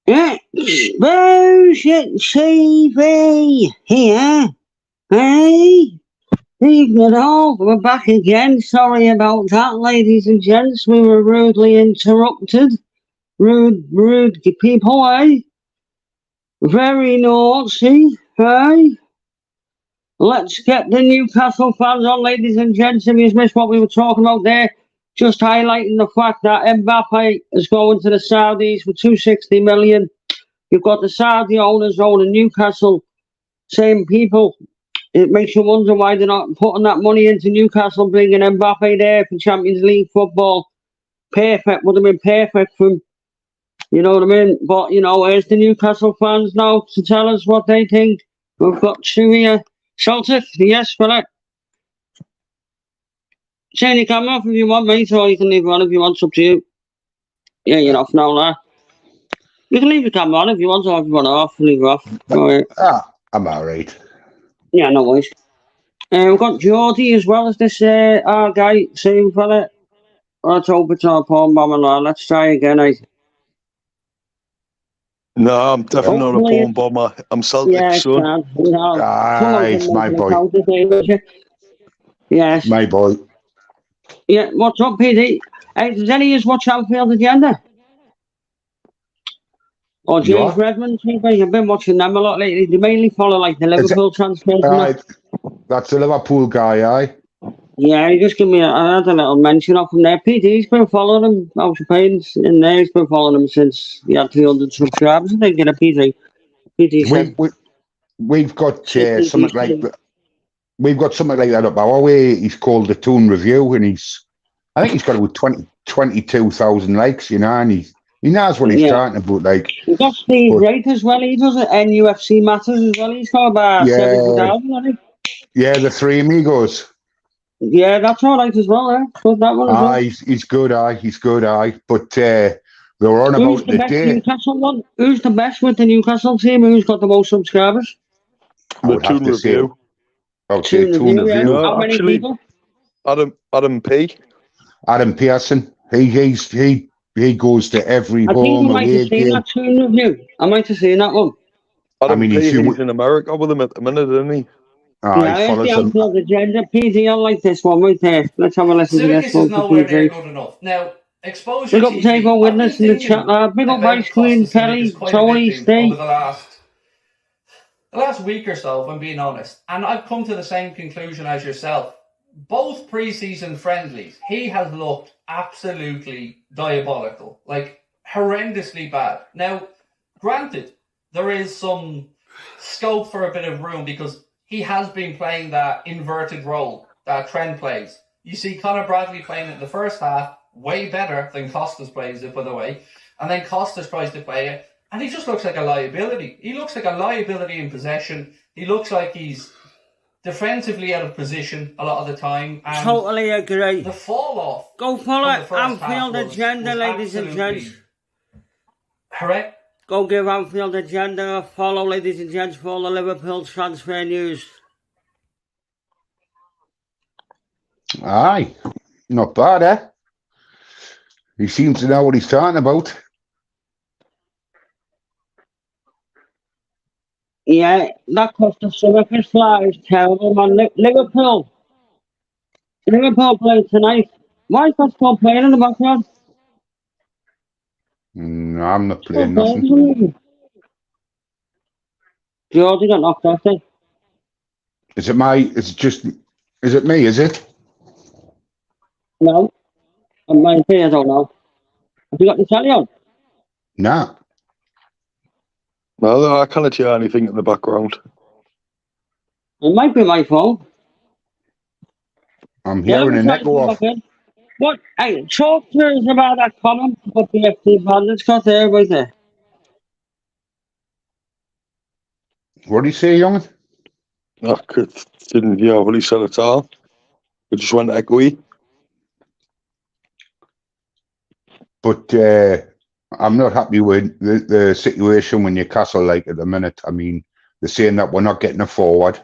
Exposure TV here. Hey, evening all. We're back again. Sorry about that, ladies and gents. We were rudely interrupted. Rude people, eh? Very naughty, eh? Let's get the Newcastle fans on, ladies and gents. If you missed what we were talking about there, just highlighting the fact that Mbappe is going to the Saudis for 260 million. You've got the Saudi owners owning Newcastle, same people. It makes you wonder why they're not putting that money into Newcastle, bringing Mbappe there for Champions League football. Perfect, would have been perfect for him. You know what I mean? But, here's the Newcastle fans now to tell us what they think. We've got two here. Celtic, yes, fella. Turn your camera off if you want, mate, or you can leave it on if you want, it's up to you. Yeah, you're off now, lad. You can leave the camera on if you want, or if you want it off, leave it off. Right. I'm alright. Yeah, no worries. We've got Geordie as well as this our guy, same fella. Let's hope it's not a porn bomber, lad. Let's try again, eh? No, I'm definitely not a porn bomber. I'm Celtic, son. It's my boy. Yes. My boy. Yeah, what's up, PD? Hey, does any of you watch Outfield Agenda? Or James Redmond? I've been watching them a lot lately. They mainly follow like the Liverpool transfers. That's the Liverpool guy, aye? Yeah, he just give me I had a little mention of him there. PD's been following him. I was paying in there. He's been following him since he had 300 subscribers. I think in a PD. We've got something like that. We've got something like that up our way. He's called the Toon Review, and I think he's got about 22,000 likes, and he knows what he's talking about. Like, we've got Steve Wright as well. He does it. NFC Matters as well. He's got about 70,000, I think. Yeah, the Three Amigos. Yeah, that's all right as well. Good, that one as well. He's good. He's good. But they were on about the day. Newcastle one? Who's the best with the Newcastle team? Who's got the most subscribers? The Toon Review. Toon Review. No, how many people? Adam P. Adam Pearson. He goes to every home. I think you might have seen that Toon Review. I might have seen that one. Adam P. He's in America with him at the minute, isn't he? Yeah, here's the Outfield Agenda. PD, I like this one right there. Let's have a listen to this one. Is nowhere near good enough. Now, Exposure Big up Takeover Witness in the chat. Big up Ice Queen, Kelly, Tony, Steve. The last week or so, if I'm being honest, and I've come to the same conclusion as yourself. Both pre-season friendlies, he has looked absolutely diabolical, like horrendously bad. Now, granted, there is some scope for a bit of room because he has been playing that inverted role that Trent plays. You see Conor Bradley playing it in the first half, way better than Costas plays it, by the way. And then Costas tries to play it, and he just looks like a liability. He looks like a liability in possession. He looks like he's defensively out of position a lot of the time. And totally agree. the fall off. Go follow Outfield Agenda, ladies and gents. Correct. Go give Outfield Agenda a follow, ladies and gents, for all the Liverpool transfer news. Aye, not bad, eh? He seems to know what he's talking about. Yeah, that cost us so much. His fly is terrible, man. Liverpool play tonight. Why is that still playing in the background? No, I'm not playing nothing. Geordie got knocked off then. Is it me, is it? No. I don't know. Have you got the telly on? Nah. No, I can't hear anything in the background. It might be my phone. I'm hearing an echo off. What? Hey, talk to us about that comment about the FT Bandits got there, right there. What did he say, young? I didn't hear what he said at all. It just went echoey. But I'm not happy with the situation when Newcastle like at the minute. I mean, they're saying that we're not getting a forward.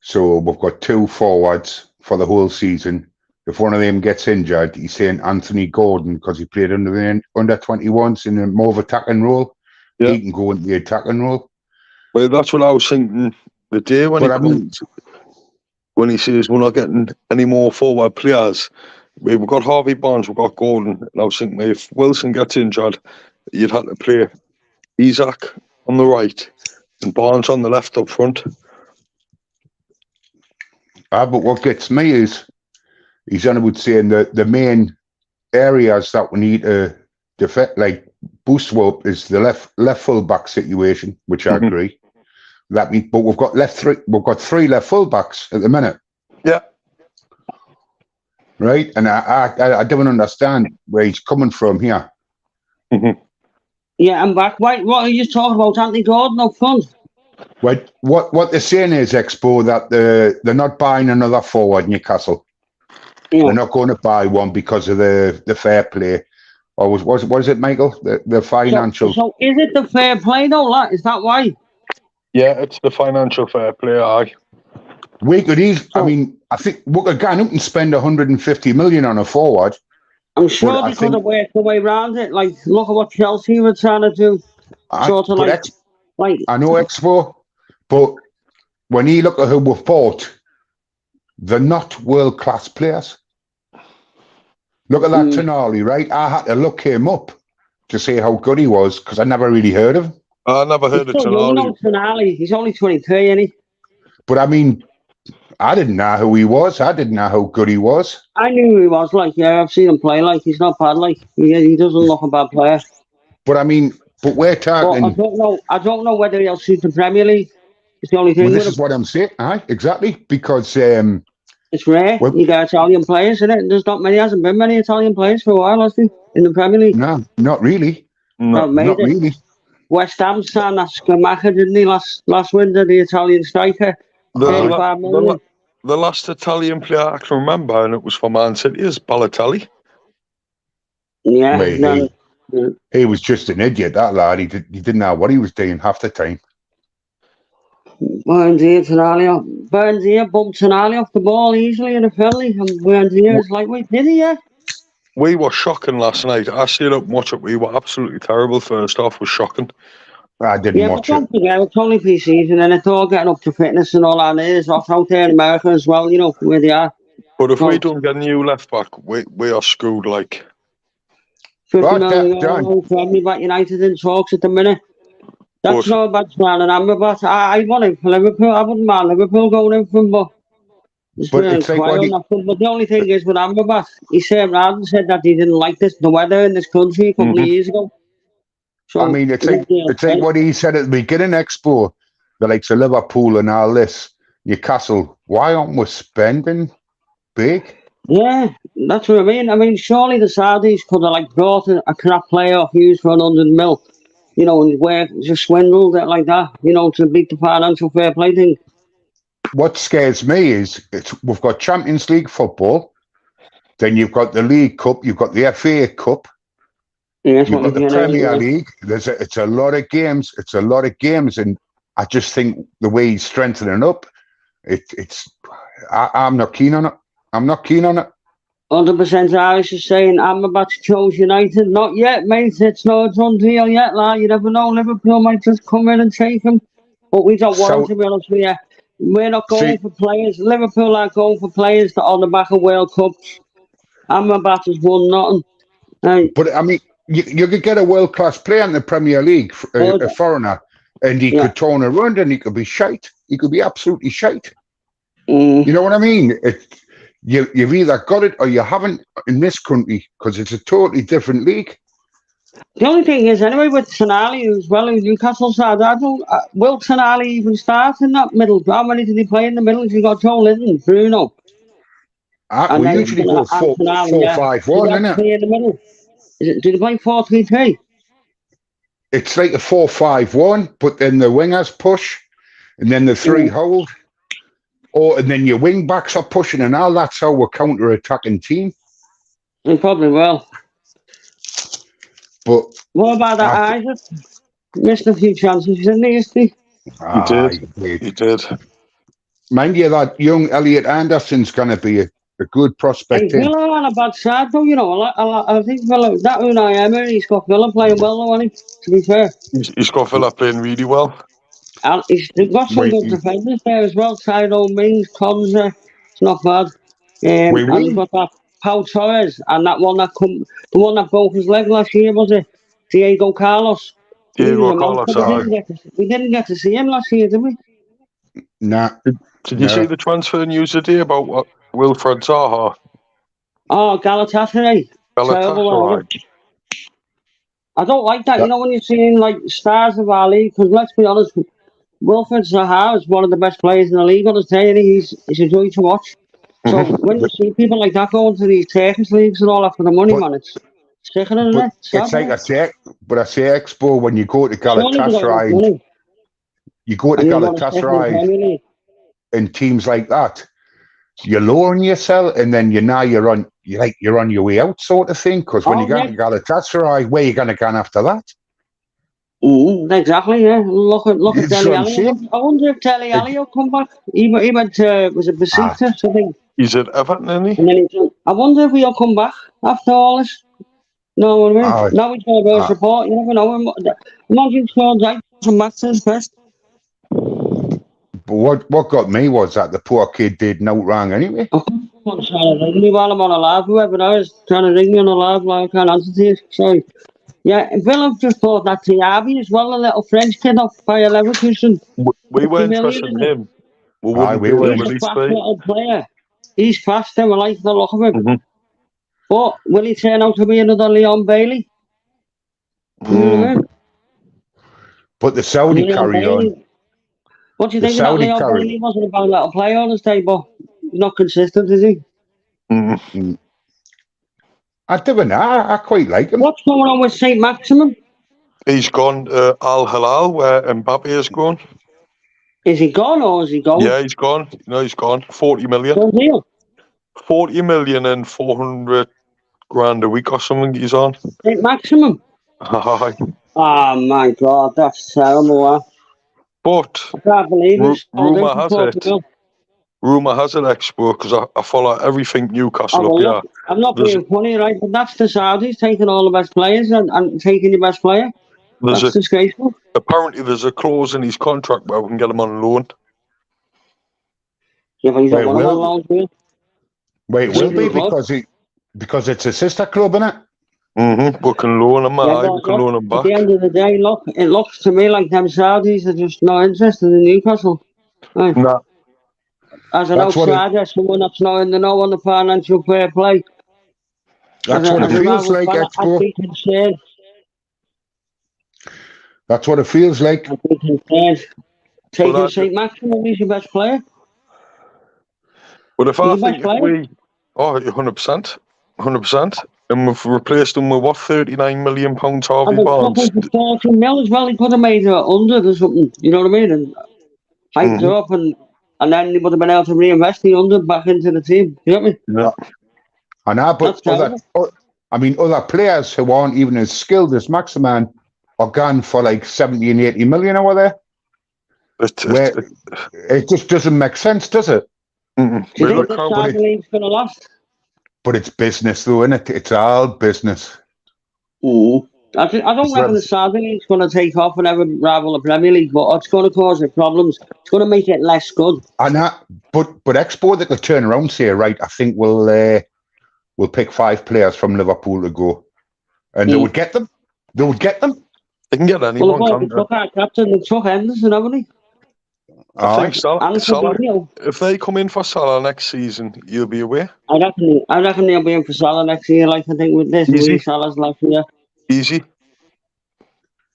So we've got 2 forwards for the whole season. if one of them gets injured, he's saying Anthony Gordon, because he played under the under-21s in a more of attacking role. Yeah. He can go into the attacking role. Well, that's what I was thinking the day when he says we're not getting any more forward players. We've got Harvey Barnes, we've got Gordon. And I was thinking if Wilson gets injured, you'd have to play Isaac on the right and Barnes on the left up front. But what gets me is he's on about saying that the main areas that we need to defend, like boost up, is the left full back situation, which I agree. That means, but we've got three left full backs at the minute. Yeah. Right, and I don't understand where he's coming from here. Yeah, I'm back. What are you talking about, Anthony Gordon up front? What they're saying is, Expo, that they're not buying another forward, Newcastle. Yeah. They're not going to buy one because of the fair play. Or what is it, Michael? The financial. So is it the fair play though? Is that why? Yeah, it's the financial fair play. Aye. We could I think we could go up and spend 150 million on a forward. I'm sure they could have worked their way around it. Like, look at what Chelsea were trying to do. I know Expo, but when you look at who we've bought, they're not world-class players. Look at that Tonali, right? I had to look him up to see how good he was because I never really heard of him. I never heard of Tonali. He's only 23, isn't he? But I mean, I didn't know who he was. I didn't know how good he was. I knew who he was. Like, yeah, I've seen him play. Like, he's not bad. Like, he doesn't look a bad player. But I mean, we're talking. I don't know whether he'll suit the Premier League. It's the only thing. Well, this is what I'm saying. Exactly, because it's rare. You get Italian players, isn't it? There's not many. Hasn't been many Italian players for a while, has there, in the Premier League? No, not really. Not really. West Ham signed that Saint-Maximin, didn't he, last winter, the Italian striker? The last Italian player I can remember, and it was for Man City, is Balotelli. Yeah. He was just an idiot, that lad. He didn't know what he was doing half the time. Buendia bumped Tonali off the ball easily in a friendly, and Buendia is lightweight. Did he, yeah? We were shocking last night. I stayed up and watched it. We were absolutely terrible. First half was shocking. I didn't watch it. Yeah, it's only pre-season and it's all getting up to fitness and all that. It is off out there in America as well, you know, where they are. But if we don't get a new left back, we are screwed like. 50 million Premier back United in talks at the minute. That's not a bad plan, and Amrabat. I want him for Liverpool. I wouldn't mind Liverpool going in for him, but the only thing is with Amrabat, he said that he didn't like the weather in this country a couple of years ago. So, I mean, it's like what he said at the beginning, Expo, the likes of Liverpool and all this, Newcastle. Why aren't we spending big? Yeah, that's what I mean. I mean, surely the Saudis could have brought a crap player off used for 100 mil, you know, and just swindled it like that, you know, to beat the financial fair play thing. What scares me is we've got Champions League football, then you've got the League Cup, you've got the FA Cup, you've got the Premier League. It's a lot of games. It's a lot of games, and I just think the way he's strengthening up, I'm not keen on it. I'm not keen on it. 100% Irish is saying Amrabat chose United. Not yet, mate. It's not a done deal yet, lad. You never know. Liverpool might just come in and take him. But we don't want to be honest with you. We're not going for players. Liverpool aren't going for players that are on the back of World Cups. Amrabat has won nothing. But I mean, you could get a world-class player in the Premier League, a foreigner, and he could turn around and he could be shite. He could be absolutely shite. You know what I mean? You've either got it or you haven't in this country because it's a totally different league. The only thing is, anyway, with Tonali as well, in Newcastle side, will Tonali even start in that middle? How many did he play in the middle? You've got Joe Linton, Bruno. We usually go 4-5-1, isn't it? In the middle. Did he play 4-3-3? It's like a 4-5-1, but then the wingers push, and then the three hold. And then your wing backs are pushing, and all that's how we're counter-attacking team. They probably will. But what about that Isaac? Missed a few chances, didn't he? He did. Mind you, that young Elliot Anderson's going to be a good prospect. Hey, Villa on a bad side though, you know. I think Villa, that Unai Emery's got Villa playing well though, hasn't he? To be fair. He's got Villa playing really well. And they've got some good defenders there as well. Tyrone Mings, Conza, it's not bad. And they've got that Pau Torres and that one that the one that broke his leg last year, was it? Diego Carlos. Diego Carlos, we didn't get to see him last year, did we? Nah. Did you see the transfer news today about Wilfred Zaha? Oh, Galatasaray. Terrible. I don't like that, you know, when you're seeing like stars of our league, because let's be honest, Wilfred Zaha is one of the best players in the league on his day, and he's a joy to watch. So when you see people like that going to these Turkish leagues and all that for the money, man, it's sickening, isn't it? It's like I say Expo, when you go to Galatasaray, and teams like that, you're lowering yourself, and then you're on your way out, sort of thing. Because when you get to Galatasaray, where are you going to go after that? Exactly, yeah. Look at Dele Alli. I wonder if Dele Alli will come back. He went to, was it Besiktas, I think? He's at Everton, isn't he? And then I wonder if he'll come back after all this. No, what I mean? Now he's got a real support. You never know. Imagine scored right from Max's best. But what got me was that the poor kid did no wrong anyway. I'm trying to ring me while I'm on a live. Whoever knows trying to ring me on a live, I can't answer to you. Sorry. Yeah, Villa just bought that Tiabi as well, a little French kid off by Leverkusen. We weren't interested in him. He's a fast little player. He's fast, and we like the look of him. But will he turn out to be another Leon Bailey? But the Saudi carry on. What do you think of that Leon Bailey? He wasn't a bad little player on his day, but he's not consistent, is he? I don't know. I quite like him. What's going on with Saint-Maximin? He's gone Al Hilal, where Mbappe has gone. Is he gone or is he gone? Yeah, he's gone. No, he's gone. 40 million. Good deal. 40 million and 400 grand a week or something he's on. Saint-Maximin? Oh my God, that's terrible. But I can't believe it. Rumour has it, Expo, because I follow everything Newcastle up here. I'm not being funny, right? But that's the Saudis taking all the best players and taking your best player. That's disgraceful. Apparently, there's a clause in his contract where we can get him on loan. Yeah, but he's not on loan, do you? Wait, will be because it's a sister club, innit? We can loan him, we can loan him back. At the end of the day, look, it looks to me like them Saudis are just not interested in Newcastle. Right? Nah. As an outsider, someone that's not in the know on the financial fair play. That's what it feels like, Expo. That's what it feels like. Taking Saint-Maximin, he's your best player. But if I think if we... 100%. 100%. And we've replaced him with, what, £39 million Harvey Barnes? 40 mil as well. He could have made it 100 or something. You know what I mean? And hyped her up and then he would have been able to reinvest the 100 back into the team. You know what I mean? Yeah. I know, but other players who aren't even as skilled as Maximin are gone for like 70 and 80 million over there. It just doesn't make sense, does it? Do you think the Saudi League's going to last? But it's business, though, isn't it? It's all business. I don't reckon the Saudi League's going to take off and ever rival the Premier League, but it's going to cause it problems. It's going to make it less good. But Expo, they could turn around and say, right, I think we'll pick 5 players from Liverpool to go. And they would get them. They would get them. They can get anyone. Well, they took our captain, they took Henderson, haven't they? I think Salah, if they come in for Salah next season, you'll be away. I reckon they'll be in for Salah next year. Like I think with this, Salah's last year. Easy.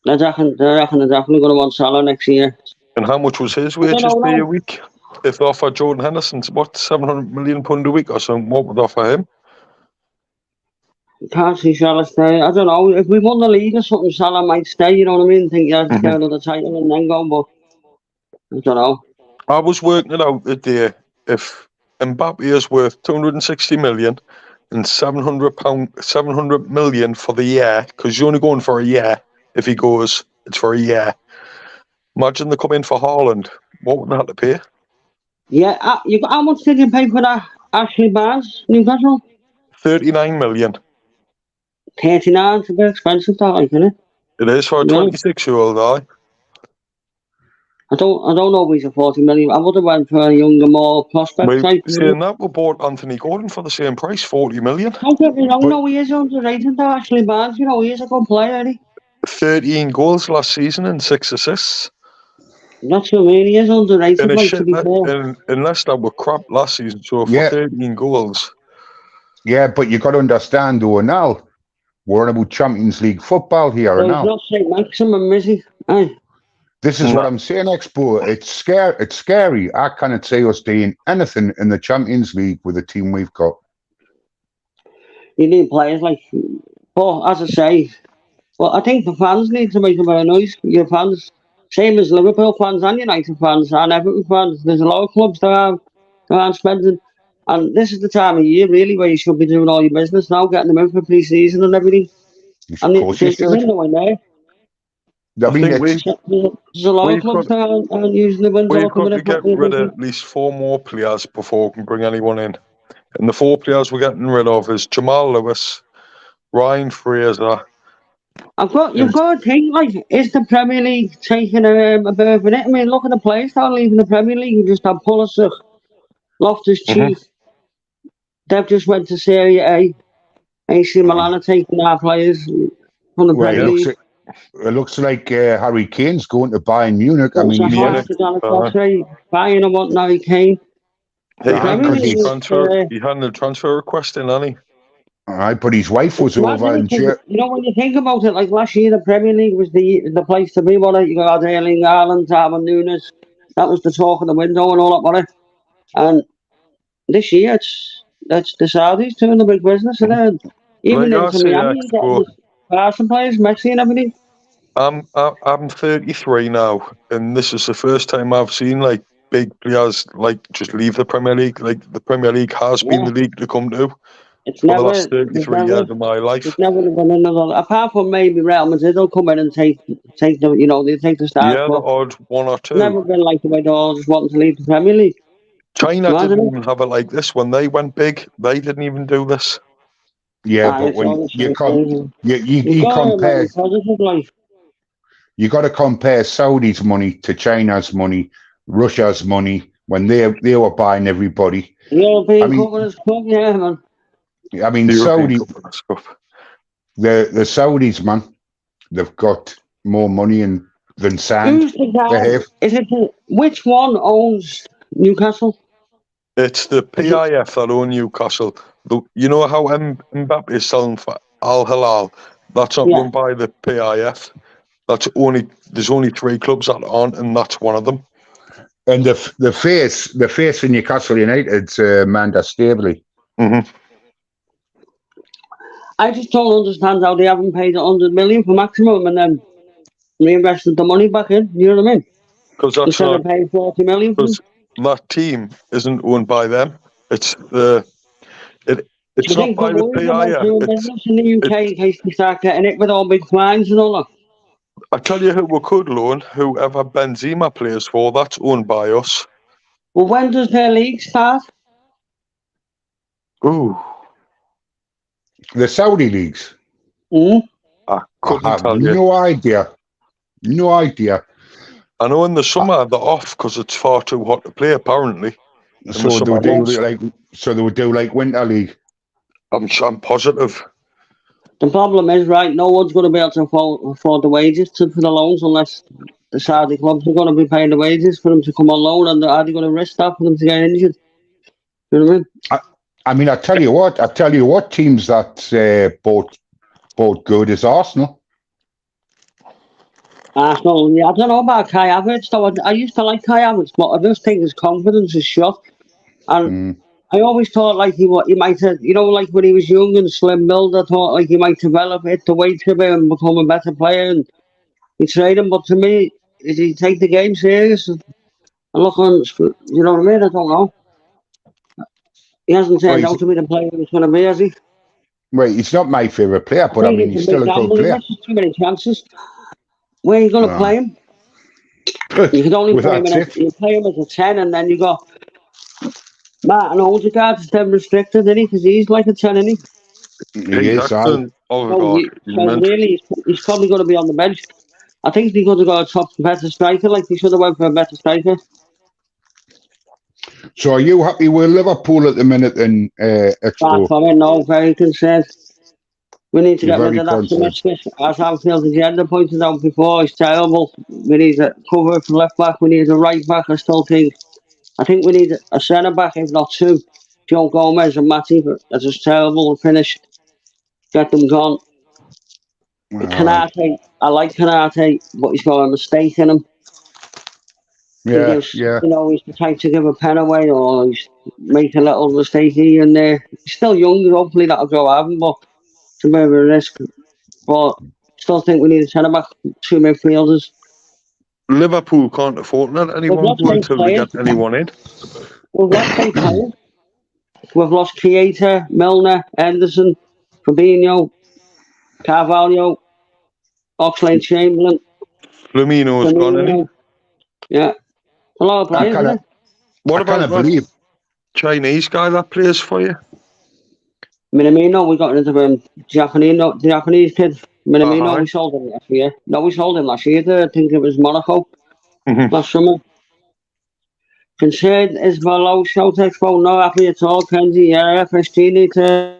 I reckon they're definitely going to want Salah next year. And how much was his wages per a week? If they offer Jordan Henderson, what, £700 million a week or something, what would they offer him? Can't see Salah stay. I don't know. If we won the league or something, Salah might stay. You know what I mean? Think you have to get another title and then go, but I don't know. I was working it out the day. If Mbappe is worth 260 million and £700 million for the year, because you're only going for a year. If he goes, it's for a year. Imagine they come in for Haaland. What would they have to pay? Yeah, how much did you pay for that Ashley Barnes, Newcastle? 39 million. 39, it's a bit expensive, that, like, isn't it? It is for a 26-year-old guy. I don't know if he's a 40 million. I would have went for a younger, more prospect type. Saying that, we bought Anthony Gordon for the same price, 40 million. Don't get me wrong, no, he is underrated, though, Ashley Barnes. You know, he is a good player, isn't he? 13 goals last season and 6 assists. That's what I mean, he is underrated, like, to be fair. And Leicester were crap last season, so for 13 goals. Yeah, but you got to understand, though, now, we're about Champions League football here now. It's not Saint-Maximin, is he? Aye. This is what I'm saying, Expo. It's scary. I cannot say us doing anything in the Champions League with the team we've got. You need players like, but as I say, well, I think the fans need to make a bit of noise. Your fans, same as Liverpool fans and United fans and Everton fans. There's a lot of clubs that aren't spending, and this is the time of year really where you should be doing all your business now, getting them in for pre-season and everything. And there's no one there. I mean, there's a lot of clubs that aren't using the window. We've got to get rid of at least 4 more players before we can bring anyone in. And the 4 players we're getting rid of is Jamal Lewis, Ryan Fraser. You've got to think, like, is the Premier League taking a bit of it? I mean, look at the players that are leaving the Premier League. You just have Pulisic, Loftus-Cheek. They've just went to Serie A. AC Milan are taking our players from the Premier League. It looks like Harry Kane's going to Bayern Munich. I mean, Bayern and what Harry Kane. He had a transfer request in, hasn't he? Aye, but his wife was over in You know, when you think about it, like last year, the Premier League was the place to be, wasn't it? You got Erling Haaland, Darwin Núñez. That was the talk of the window and all that, wasn't it? And this year, it's the Saudis doing the big business, and even into Miami, you get Barca players, Messi and everything. I'm 33 now, and this is the first time I've seen like big players like just leave the Premier League. Like the Premier League has been the league to come to. It's for the last 33 years of my life. It's never been another. Apart from maybe Real Madrid, they'll come in and take the they take the start. Yeah, the odd 1 or 2. It's never been like the way they all just wanting to leave the Premier League. China didn't even have it like this when they went big. They didn't even do this. Yeah, but when you compare, you got to compare Saudi's money to China's money, Russia's money when they were buying everybody. I mean, Saudi, the Saudis, man, they've got more money than sand. Who's the guy? Which one owns Newcastle? It's the PIF that own Newcastle. You know how Mbappe is selling for Al Hilal? That's not run by the PIF. There's only 3 clubs that aren't, and that's one of them. And the face in Newcastle United's Amanda Stabley. I just don't understand how they haven't paid 100 million for maximum and then reinvested the money back in. You know what I mean? Because that's instead of paying 40 million. Because that team isn't owned by them. It's not by the PIF. In the UK, in case we start getting it with all big fines and all that. I tell you who we could loan. Whoever Benzema plays for, that's owned by us. Well, when does their league start? Ooh. The Saudi leagues? I have no idea. No idea. I know in the summer they're off because it's far too hot to play, apparently. So they would do like Winter League. I'm positive. The problem is, right, no one's going to be able to afford the wages for the loans unless the Saudi clubs are going to be paying the wages for them to come on loan, and are they going to risk that for them to get injured? You know what I mean? I mean, I tell you what teams that both good is Arsenal. Arsenal, yeah, I don't know about Kai Havertz, though. I used to like Kai Havertz, but I just think his confidence is shot. And I always thought like he might have, like when he was young and slim build, I thought like he might develop it, the weight to be and become a better player and he trained him. But to me, is he take the game serious? And look on, you know what I mean? I don't know. He hasn't turned out to be the player he was going to be, has he? Well, he's not my favourite player, but I mean, he's still a good player. Too many chances. Where are you going to play him? You can only play him you play him as a 10, and then you got Martin Odegaard's then restricted, isn't he? Because he's like a 10, isn't he? He is, aye. Oh, so really, he's probably going to be on the bench. I think they could have got a better striker. Like, they should have went for a better striker. So are you happy with Liverpool at the minute then, Expo? No, very concerned. We need to get rid of that Saint-Maximin. As Anfield's agenda pointed out before, it's terrible. We need a cover for left back. We need a right back. I think we need a centre back, if not two. Joe Gomez and Matty, but they're just terrible and finished. Get them gone. Canate, I like Canate, but he's got a mistake in him. Yeah. He's the type to give a pen away or he's make a little mistake here and there. He's still young, hopefully that'll go happen, but it's a bit of a risk. But still think we need a centre back, two midfielders. Liverpool can't afford that anyone until they get anyone in. We've lost 8 players. We've lost Keita, Milner, Henderson, Fabinho, Carvalho, Oxlade-Chamberlain. Firmino's gone, isn't he? Yeah. A lot of players, isn't it? What about that Chinese guy that plays for you? Minamino, we got rid of him. Japanese kid. Minamino, we sold him last year. No, we sold him last year. I think it was Monaco last summer. Concerned is below South Expo. No happy at all, Kenzie. Yeah, FSG need to.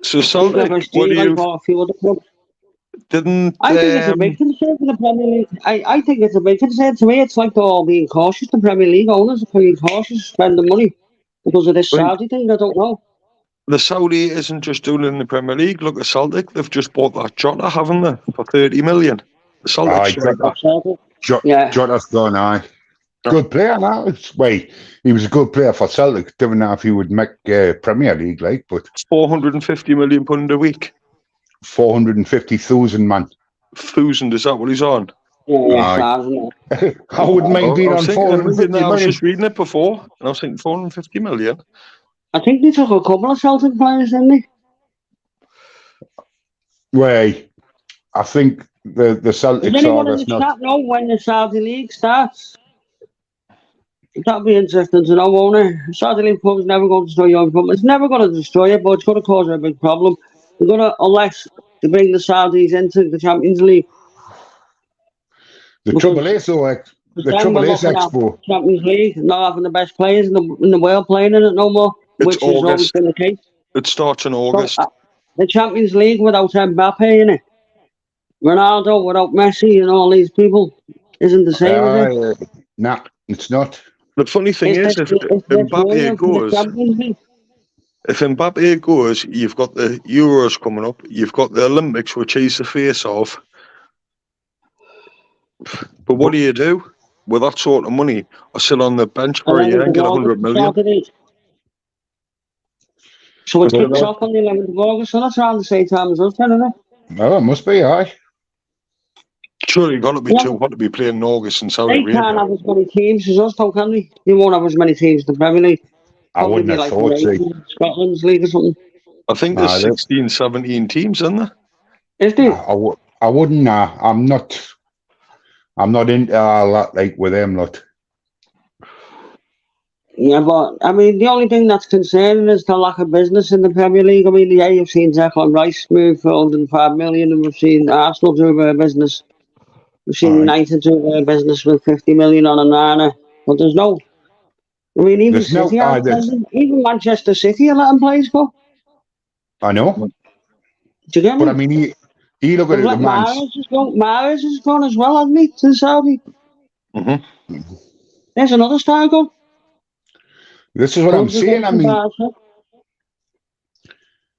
So Celtic, what do you? A few other clubs. I think it's a big concern for the Premier League. I think it's a big concern. To me, it's like they're all being cautious. The Premier League owners are being cautious, spending money because of this Saudi thing. I don't know. The Saudi isn't just doing it in the Premier League. Look at Celtic. They've just bought that Jota, haven't they, for 30 million? The Celtic Jota's gone, aye. Good player now. He was a good player for Celtic. Don't know if he would make Premier League, but it's £450 million a week. 450,000, man. 1,000, is that what he's on? Yeah, I wouldn't mind being on 450 million. I was just reading it before, and I was thinking 450 million. I think they took a couple of Celtic players, didn't they? I think the Celtic know when the Saudi League starts? That'll be interesting to know, won't it? Saudi League club's never going to destroy your club. It's never going to destroy it, but it's going to cause a big problem. They're going to, unless they bring the Saudis into the Champions League. The trouble is, Expo. Champions League, not having the best players in the world playing in it no more, which has always been the case. It starts in August. So, the Champions League without Mbappe in it, Ronaldo without Messi and all these people isn't the same, is it? Nah, it's not. The funny thing is, if Mbappe goes, you've got the Euros coming up, you've got the Olympics, which he's the face of. But what do you do with that sort of money? I sit on the bench for a year and get 100 million. So it kicks off on the 11th of August, so that's around the same time as us, isn't it? No, it must be, aye. Surely you've got to be too hot to be playing in August in Saudi Arabia. They can't have as many teams as us, though, can they? They won't have as many teams in the Premier League. I wouldn't have thought so. Scotland's league or something. I think there's 16, 17 teams, isn't there? Is there? I wouldn't. I'm not into all that, with them lot. Yeah, but I mean, the only thing that's concerning is the lack of business in the Premier League. I mean, you've seen Declan Rice move for 105 million, and we've seen Arsenal do their business. We've seen United do their business with 50 million on an earner. But there's no. I mean, even City, even Manchester City are letting players go. I know. Do you get me? But I mean, he look at it. Mahrez has gone as well, hasn't he, to Saudi? Mm-hmm. There's another star gone. This is what I'm saying. I mean,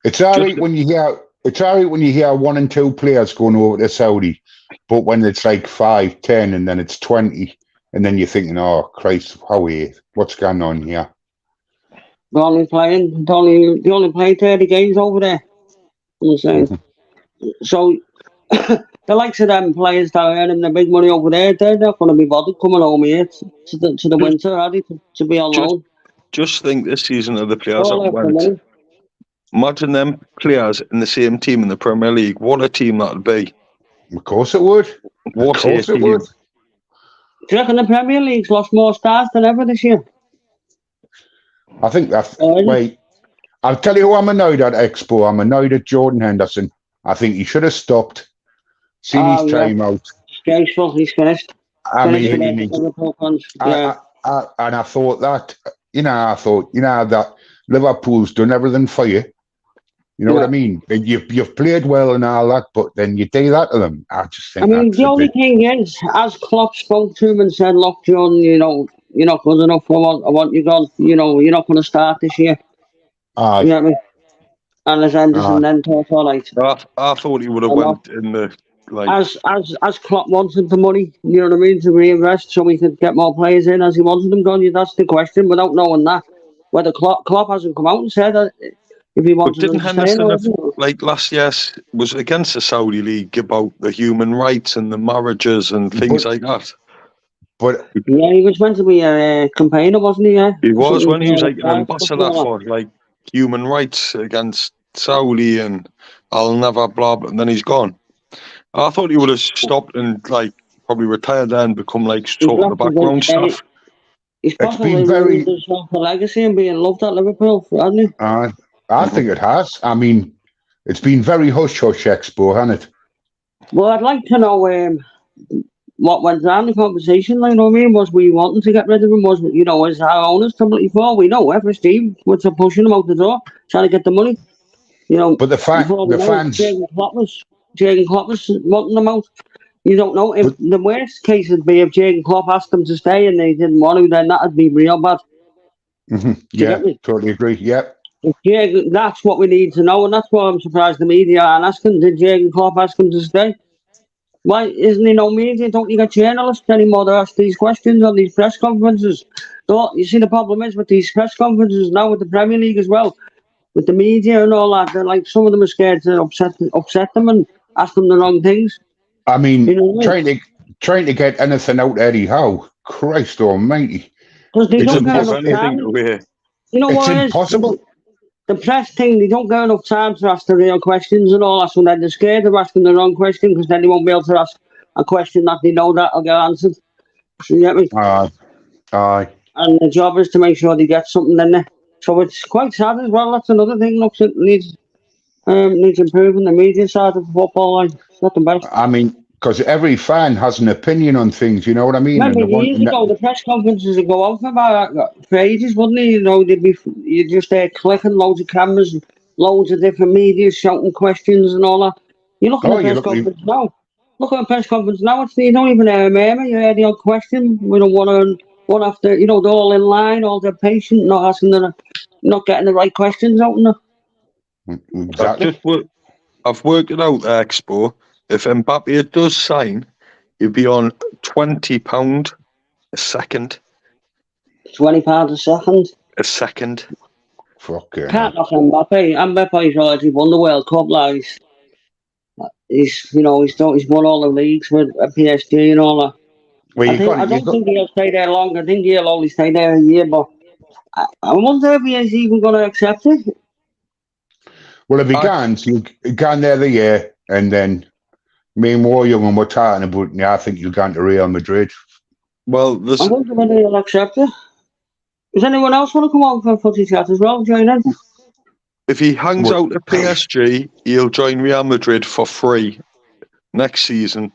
it's all right when you hear. It's all right when you hear 1 and 2 players going over to Saudi, but when it's like 5, 10, and then it's 20, and then you're thinking, "Oh Christ, what's going on here?" They only play 30 games over there. I'm saying. So the likes of them players that are earning the big money over there, they're not going to be bothered coming home here to the winter, are they? To be on loan. Just think this season of the players that went. Imagine them players in the same team in the Premier League. What a team that'd be. Of course it would. What a team. Do you reckon the Premier League's lost more stars than ever this year? I think that's wait. I'll tell you who I'm annoyed at, Expo. I'm annoyed at Jordan Henderson. I think he should have stopped. Seen his time out. Disgraceful. He's finished. I mean, yeah. and I thought that, that Liverpool's done everything for you. You know what I mean? You've played well and all that, but then you do that to them. I just think. The only thing is, as Klopp spoke to him and said, "Look, John, you're not good enough for what I want you gone. You're not going to start this year." You know what I mean? And as Henderson then thought, all right. I thought he would have went in the as Klopp wanted the money, you know what I mean, to reinvest so we could get more players in as he wanted them gone. That's the question. Without knowing that, whether Klopp hasn't come out and said that. If he wanted didn't Henderson have, last year was against the Saudi League about the human rights and the marriages and things like that? But he was meant to be a campaigner, wasn't he? Yeah, he was when he was like an ambassador for human rights against Saudi and I'll never blah blah, and then he's gone. I thought he would have stopped and probably retired there and become sort of the background stuff. He's probably ruined himself a legacy and being loved at Liverpool, hasn't he? I think it has. I mean, it's been very hush-hush, Expo, hasn't it? Well, I'd like to know what went down the conversation. You know what I mean? Was we wanting to get rid of him? Was our owners before? We know every team was pushing him out the door, trying to get the money. But the fans. Jurgen Klopp was wanting them out. You don't know if the worst case would be if Jurgen Klopp asked them to stay and they didn't want to. Then that'd be real bad. Yeah, totally agree. Yep. That's what we need to know, and that's why I'm surprised the media aren't asking. Did Jurgen Klopp ask him to stay? Why isn't he no media? Don't you get journalists anymore to ask these questions on these press conferences? You see, the problem is with these press conferences now with the Premier League as well, with the media and all that. They're some of them are scared to upset them and ask them the wrong things. I mean, trying to get anything out Eddie Howe, Christ Almighty! Because they don't get enough time. It's impossible. The press thing, they don't get enough time to ask the real questions and all that, so then they're scared of asking the wrong question because then they won't be able to ask a question that they know that will get answered. So you get me? Aye. And the job is to make sure they get something in there. So it's quite sad as well. That's another thing. Looks it needs improving the media side of football. It's not the best. I mean, because every fan has an opinion on things, you know what I mean? Remember years ago, the press conferences would go on for ages, wouldn't they? You'd just clicking loads of cameras, and loads of different media shouting questions and all that. You look at the press conference now. Look at the press conference now. You don't even hear a murmur. You hear the odd question with one after. They're all in line, all they're patient, not getting the right questions out in there. Exactly. I've worked it out, Expo. If Mbappe does sign, he'd be on £20 a second. £20 a second? A second. Fucking can't knock Mbappe. Mbappe's already won the World Cup, like he's won all the leagues with PSG and all that. Well, I don't think he'll stay there long. I think he'll only stay there a year, but I wonder if he's even going to accept it. Well, if he can't, he'll go there the year, and then me and Young and we're talking about, I think he'll go to Real Madrid. Well, I wonder whether he'll accept it. Does anyone else want to come on for a footy chat as well? Join in? If he hangs out at PSG, he'll join Real Madrid for free next season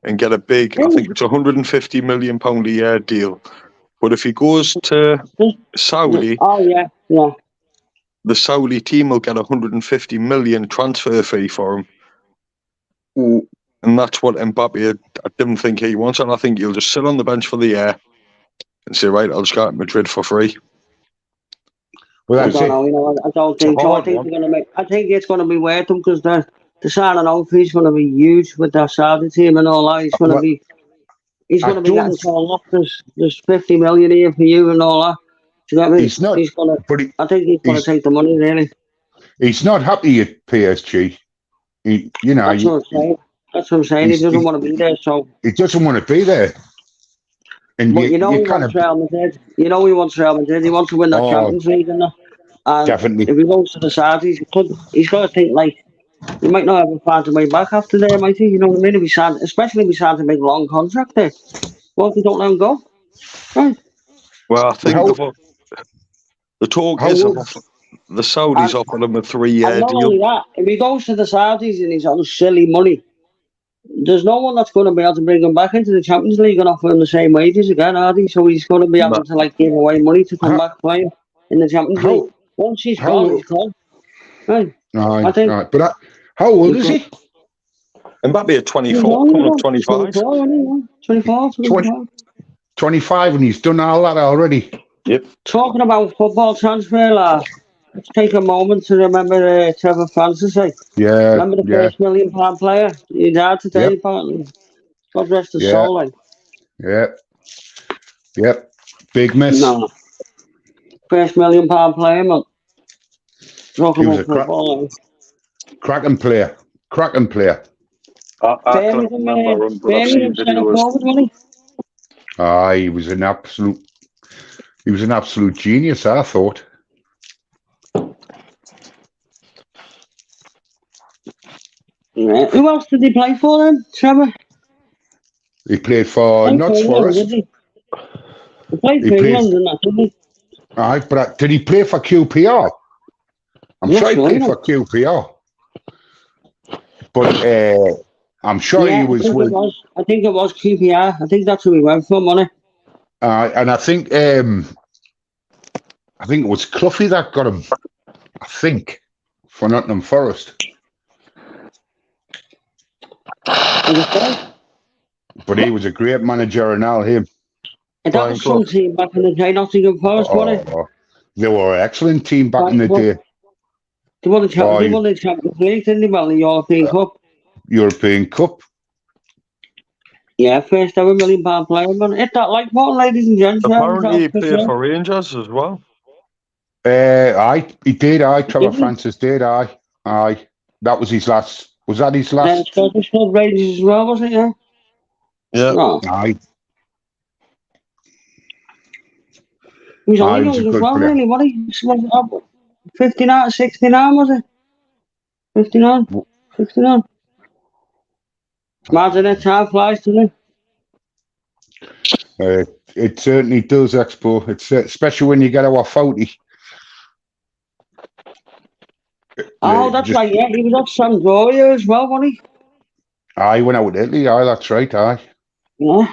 and get a big, I think it's £150 million a year deal. But if he goes to Saudi, the Saudi team will get £150 million transfer fee for him. And that's what Mbappe, I didn't think he wants, and I think he'll just sit on the bench for the year and say, right, I'll just go to Madrid for free. Well, I don't know. I don't think so. I think it's going to be worth him because the signing out fee is going to be huge with the Saudi team and all that. He's going to be getting told off. There's 50 million here for you and all that. Do you get me? I think he's going to take the money, really. He's not happy at PSG. That's what I'm saying. He doesn't want to be there. So he doesn't want to be there. And but he wants Real Madrid. He wants Real Madrid. He wants to win that Champions League, and definitely. If he goes to the Saudis, he's got to think he might not ever find a way back after there, might he? You know what I mean? Especially if he signs a big long contract there. Well, if you don't let him go, right? Well, I think The talk is the Saudis offered him a 3-year and not deal. only that, if he goes to the Saudis and he's on silly money, there's no one that's going to be able to bring him back into the Champions League and offer him the same wages again, are they? So he's going to be having to like give away money to come back playing in the Champions League. Once he's gone, he's gone. Right. I think. Right. But how old is he? Mbappe at 24, coming up 25. 24, 25, and he's done all that already. Yep. Talking about football transfer, let's take a moment to remember Trevor Francis. Yeah. Remember the first £1 million player? He died today, apparently. God rest his soul. Yep. Big miss. No. First £1 million player, man. Talking He was about football. Cracking player. I can't remember him, but I've seen videos. He was an absolute genius, I thought. Yeah. Who else did he play for then, Trevor? He played for Notts Forest. He played for England and that, didn't he? Aye, but did he play for QPR? I'm sure he played for QPR. But I'm sure he was with... I think it was QPR. I think that's who he went for, wasn't it? And I think it was Cloughie that got him, I think, for Nottingham Forest. But he was a great manager and all him. And that was some team back in the day, Nottingham Forest, wasn't it? They were an excellent team back in the day. They won the Champions League, didn't they? Well, the European Cup. European Cup. Yeah, first ever £1 million player, man. Hit that like button, ladies and gents. Apparently he played for Rangers as well. He did, Trevor Francis did, That was his last. Was that his last? Scottish Club Rangers as well, was it, yeah? Yeah. Oh. Aye. He was only young as well, really, wasn't he? 59, 69, was it? 59? 69. Imagine it, time flies, doesn't it? It certainly does, Expo. It's especially when you get over 40. Oh, that's right, yeah. He was at Sampdoria as well, wasn't he? He went out with Italy, that's right, Yeah.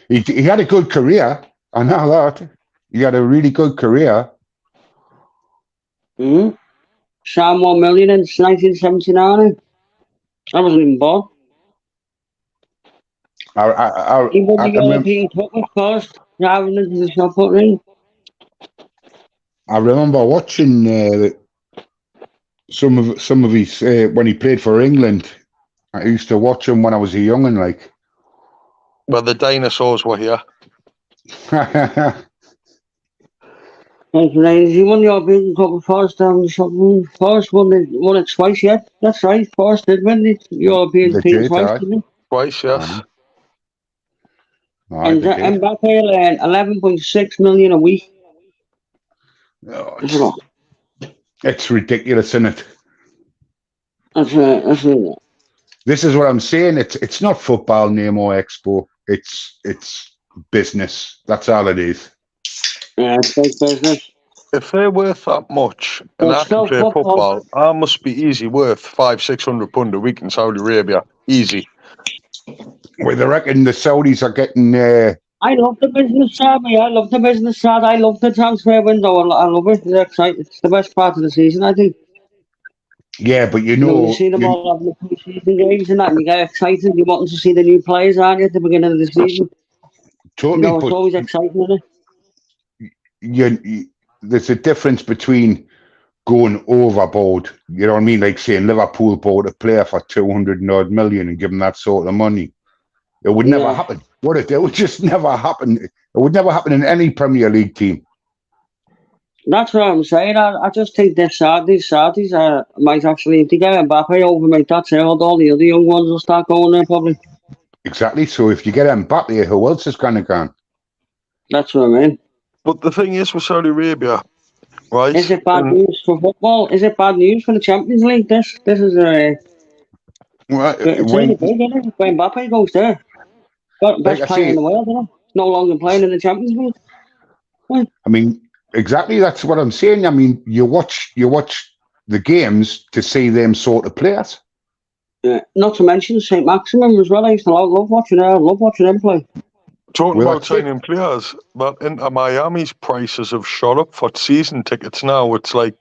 He had a good career, I know that. He had a really good career. Sam 1 million in 1979. I wasn't even born. He won the European Cup, of course, driving into the shot put ring. I remember watching some of his when he played for England. I used to watch him when I was a young'un, like. Well, the dinosaurs were here. He won the European Cup of Forest down the shot ring. Forest won it twice, yeah. That's right. Forest did win the European team twice, didn't he? Twice, yes. And Mbappe earned 11.6 million a week. It's ridiculous, isn't it? That's it. This is what I'm saying. It's not football anymore, Expo. It's business. That's all it is. Yeah, it's big business. If they're worth that much and I can play football, I must be easy worth £500-600 a week in Saudi Arabia. Easy. Well, they reckon the Saudis are getting... I love the business side, mate. I love the business side. I love the transfer window. I love it. It's exciting. It's the best part of the season, I think. Yeah, but you know... You see them all having the pre-season games and that, and you get excited. You're wanting to see the new players, aren't you, at the beginning of the season? Totally. It's always exciting, isn't it? There's a difference between going overboard, you know what I mean? Like saying Liverpool bought a player for 200 odd million and give them that sort of money. It would never happen. It would just never happen. It would never happen in any Premier League team. That's what I'm saying. I just think these Saudis might actually, if they get Mbappe over, mate, that's it. All the other young ones will start going there probably. Exactly. So if you get Mbappe, who else is going to go? That's what I mean. But the thing is with Saudi Arabia, right? Is it bad news for football? Is it bad news for the Champions League? This is a... Well, it's really big, isn't it? When Mbappe goes there. Best player in the world, isn't it? No longer playing in the Champions League. I mean, exactly. That's what I'm saying. I mean, you watch the games to see them sort of players. Yeah. Not to mention Saint-Maximin as well. I used to love watching her. I love watching them play. Talking Well, about that's it. signing players, but Inter Miami's prices have shot up for season tickets now. It's like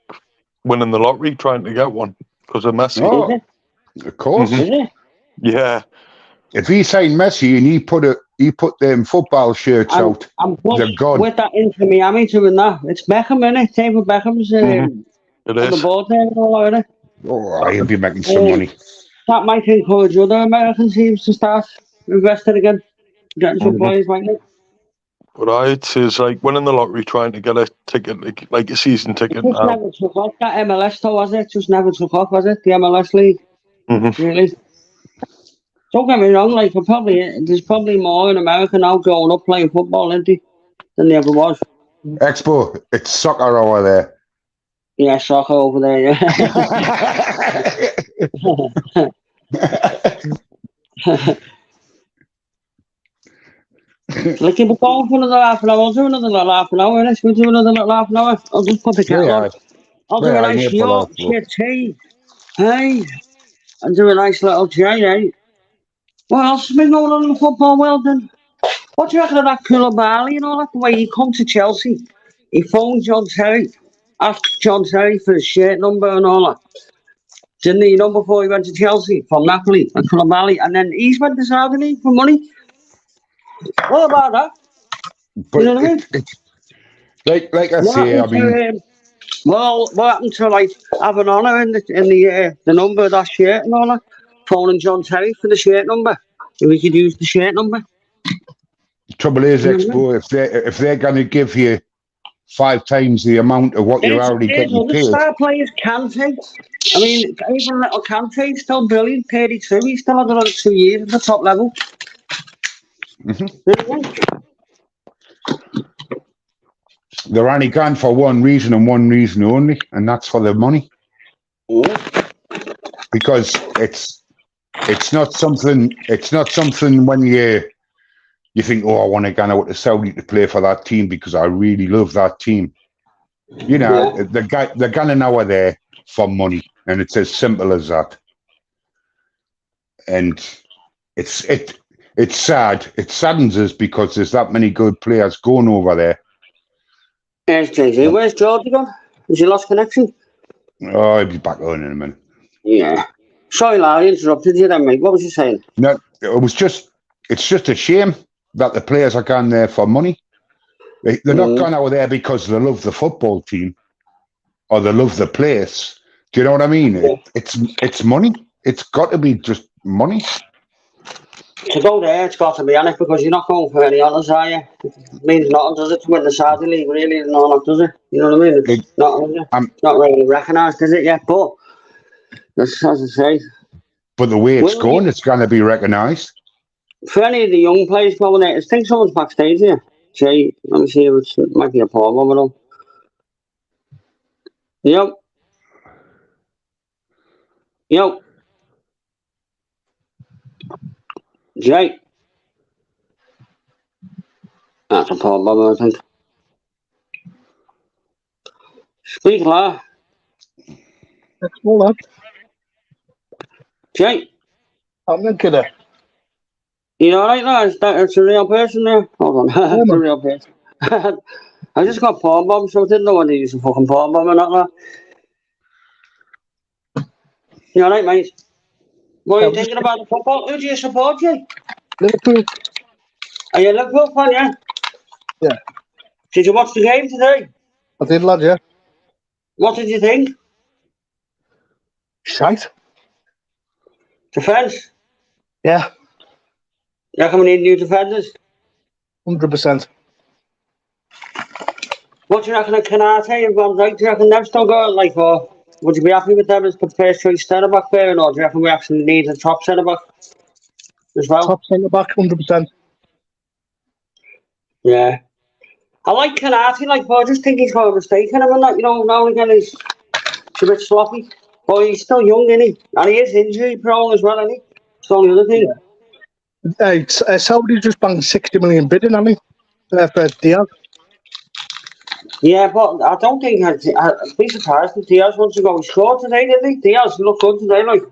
winning the lottery trying to get one because of Messi. Oh, Is of course. it? Is it? Yeah. If he signed Messi and he put them football shirts out, And they're plus, gone. with that Inter Miami doing that, it's Beckham, innit? David Beckham's It on the is. board there and all that, innit? Oh, he'll be making some money. That might encourage other American teams to start investing again, getting some players, mightn't it? But I'd say it's like winning the lottery trying to get a ticket, like a season ticket. It just never took off. That MLS though, was it? Just never took off, was it? The MLS league, really. Don't get me wrong. Like, there's probably more in America now growing up playing football, isn't there, than there ever was. Expo, it's soccer over there. Yeah, soccer over there. Yeah. Like, if we're going for another half an hour, I'll do another little half an hour. Let's do another little half an hour. I'll just put the kettle on. I'll do a nice Yorkshire tea. Hey, I'll do a nice little tea, eh? What else has been going on in the football world then? What do you reckon of that Koulibaly and all that? The way he come to Chelsea, he phoned John Terry, asked John Terry for his shirt number and all that. Didn't he? Before he went to Chelsea from Napoli and Koulibaly, and then he's went to Saudi League for money. What about that? But you know what I mean? Like I say, I mean, well, what happened to like having honour in the number of that shirt and all that? Phoning John Terry for the shirt number, if we could use the shirt number. Trouble is, Expo, if they're going to give you 5 times the amount of what you're already getting paid. Star players Kante. I mean, even little Kante, still brilliant, 32. He's still had another 2 years at the top level. They're only gone for one reason and one reason only, and that's for the money. Because it's not something when you think, oh, I want to go out to Saudi to play for that team because I really love that team. You know, they're going over there for money, and it's as simple as that. And it's sad. It saddens us because there's that many good players going over there. There's JJ. Where's Georgie gone? Has he lost connection? Oh, he'll be back on in a minute. Yeah. Sorry, Larry, I interrupted you then, mate. What was you saying? No, it's just a shame that the players are going there for money. They're not going over there because they love the football team or they love the place. Do you know what I mean? Yeah. It's money. It's got to be just money. To go there, it's got to be honest, because you're not going for any honours, are you? It means nothing, does it, to win the Saudi League, really, and all that, does it? You know what I mean? It's not really recognised, is it, yet? But, as I say... But the way it's going, it's going to be recognised. For any of the young players going there, I think someone's backstage here. Say, let me see if it might be a poor one, though. Yo. Jay. That's a poor bomber, I think. Speak, lad. That's all up. Jay. I'm not gonna. You alright, lad? It's a real person there. Hold on. It's a real person. I just got poor bomb, so I didn't know whether to use a fucking poor bomb or not, lad. You alright, mate? What are you thinking about the football? Who do you support, Jay? Liverpool. Are you a Liverpool fan, yeah? Yeah. Did you watch the game today? I did, lad, yeah. What did you think? Shite. Defence? Yeah. You reckon we need new defenders? 100%. What do you reckon of Canate and Van Dijk? Do you reckon they've still got it, like, or would you be happy with them as the first choice centre back there, or do you reckon we actually need a top centre back as well? Top centre back, 100%. Yeah. I like Canate, like, but I just think he's got a mistake in him and that, you know, now and again he's a bit sloppy. But he's still young, isn't he? And he is injury prone as well, isn't he? It's the only other thing. Hey, Saudi just banged 60 million bidding, hasn't he? For Diaz. Yeah, but I don't think I'd be surprised if Diaz wants to go. He scored today, didn't he? Diaz looked good today, like.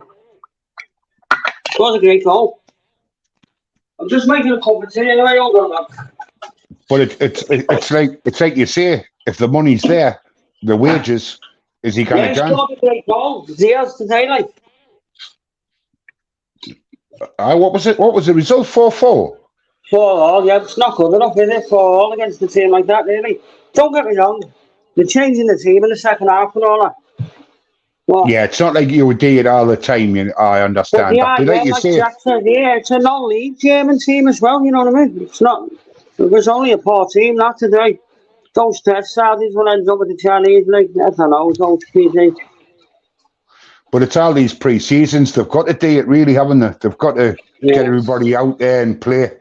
Scored a great goal. I'm just making a cup of tea anyway, hold on, man. But it's like you say, if the money's there, the wages, is he going to Yeah, he scored a great goal. Diaz today, like. What was it? What was the result? 4-4? 4-4, yeah, it's not good enough, is it? 4-4 against a team like that, really. Don't get me wrong. They're changing the team in the second half and all that. What? Yeah, it's not like you would do it all the time. I understand that. But like you say, Jack said, yeah, it's a non-league German team as well, you know what I mean? It's not, it was only a poor team, not today. Don't stress, Saudis will end up with the Chinese, like, I don't know, don't speak. But it's all these pre-seasons. They've got to do it, really, haven't they? They've got to get everybody out there and play.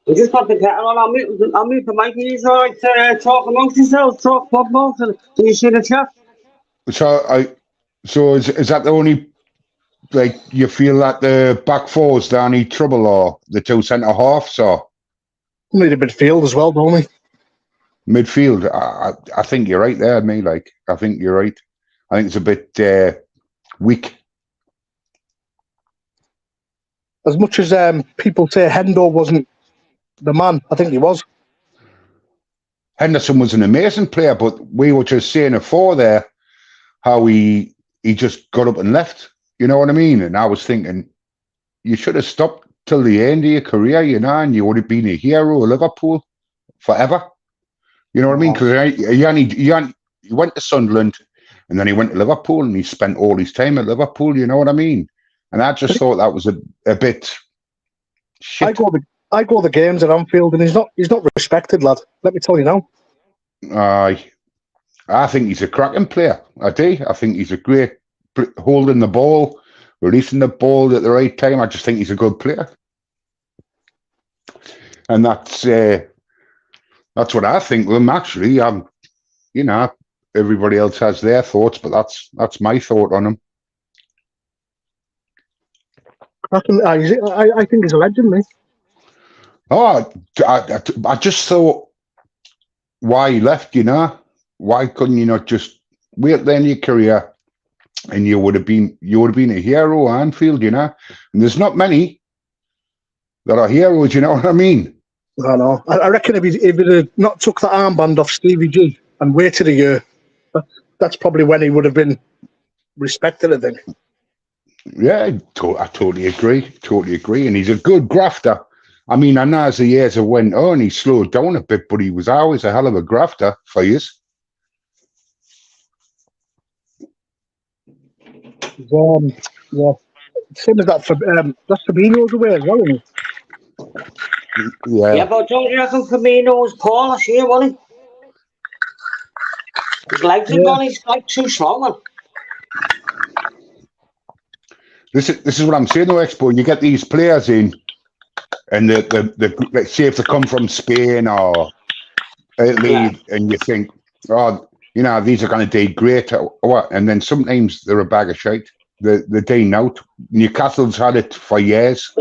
We just got the kettle on. I'll mute the mic. He's all right to talk amongst yourselves, talk football. Can you see the chat? So is that the only, like, you feel that the back fours don't need trouble, or the two centre halves, or We need a midfield as well, don't we? midfield? I think you're right there, me. Like, I think you're right. I think it's a bit weak. As much as people say Hendo wasn't the man, I think he was. Henderson was an amazing player, but we were just saying before there how he just got up and left. You know what I mean? And I was thinking, you should have stopped till the end of your career, and you would have been a hero of Liverpool forever. You know what I mean? Because he went to Sunderland, and then he went to Liverpool, and he spent all his time at Liverpool. You know what I mean? And I just thought that was a bit shit. I go the games at Anfield, and he's not respected, lad. Let me tell you now. I think he's a cracking player. I do. I think he's a great holding the ball, releasing the ball at the right time. I just think he's a good player, and that's what I think of him. Actually, everybody else has their thoughts, but that's my thought on him. I think he's a legend, mate. Oh, I just thought why he left, Why couldn't you not just wait there in your career, and you would have been a hero at Anfield, And there's not many that are heroes, you know what I mean? I know. I reckon if he'd have not took the armband off Stevie G and waited a year, that's probably when he would have been respected, I think. Yeah, I totally agree. And he's a good grafter. I mean, I know as the years have went on, he slowed down a bit, but he was always a hell of a grafter for years. Yeah. Same as that for that's Fabinho's away as well, isn't it? Yeah, but don't you reckon Firmino was poor last year, wasn't he? His legs are gone, he's like too strong, man. This is what I'm saying though, Expo. You get these players in, and let's say if they come from Spain or Italy, and you think, these are going to do great, or what? And then sometimes they're a bag of shite. They're doing out. Newcastle's had it for years.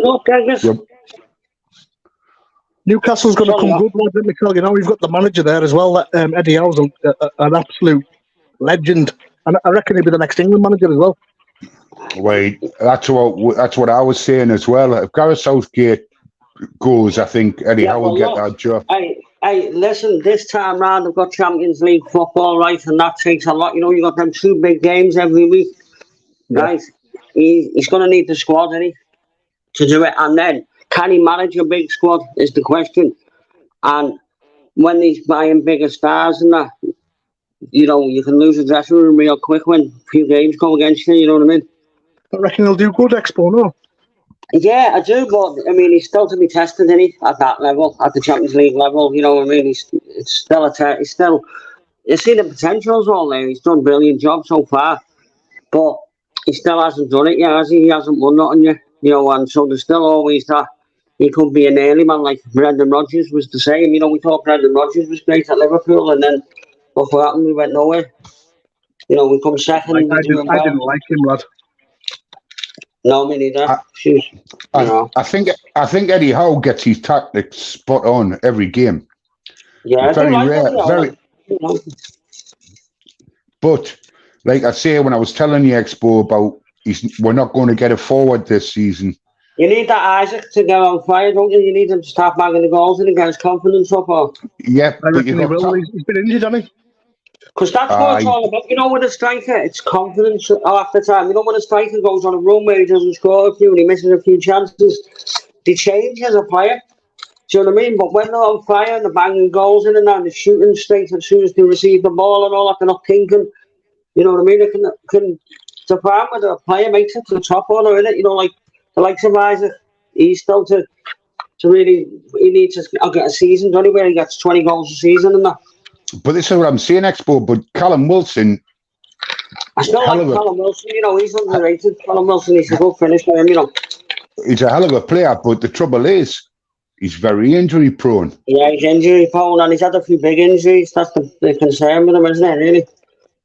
Newcastle's going to come good, lad. Let me tell you now. We've got the manager there as well. Eddie Howe's an absolute legend, and I reckon he'll be the next England manager as well. Wait, that's what I was saying as well. If Gareth Southgate goes, I think Eddie Howe will get that job. Hey, listen, this time round they've got Champions League football, right, and that takes a lot. You got them 2 big games every week, right? He's going to need the squad, isn't he, to do it. And then, can he manage a big squad is the question. And when he's buying bigger stars and that, you can lose a dressing room real quick when a few games go against you, you know what I mean? I reckon he'll do good, Expo, no? Yeah, I do, but I mean, he's still to be tested, isn't he? At that level, at the Champions League level, you know what I mean? It's still you see the potentials all there. He's done a brilliant job so far, but he still hasn't done it yet, has he? He hasn't won nothing yet, and so there's still always that he could be an early man, like Brendan Rodgers was the same. We thought Brendan Rodgers was great at Liverpool, and then what happened? We went nowhere. We come second. I didn't like him, lad. No, me neither. I think Eddie Howe gets his tactics spot on every game. Yeah, very rare, very. But like I say, when I was telling the Expo about we're not going to get a forward this season. You need that Isaac to go on fire, don't you? You need him to start bagging the goals and get his confidence up. Yeah, I reckon he will. He's been injured, hasn't he? Because that's what it's all about. You know, with a striker, it's confidence after time. You know, when a striker goes on a run where he doesn't score a few and he misses a few chances, they change as a player. Do you know what I mean? But when they're on fire and they're banging goals in and out, they're shooting straight as soon as they receive the ball and all that, they're not thinking. You know what I mean? They can the problem with a player makes it to the top order, innit? You know, like the likes of Isaac, he's still to really, he needs to get a season, don't he, where he gets 20 goals a season and that. But this is what I'm saying, Expo, but Callum Wilson... I still like Callum Wilson, you know, he's underrated. Callum Wilson, he's a good finisher, you know. He's a hell of a player, but the trouble is, he's very injury prone. Yeah, he's injury prone and he's had a few big injuries. That's the concern with him, isn't it, really?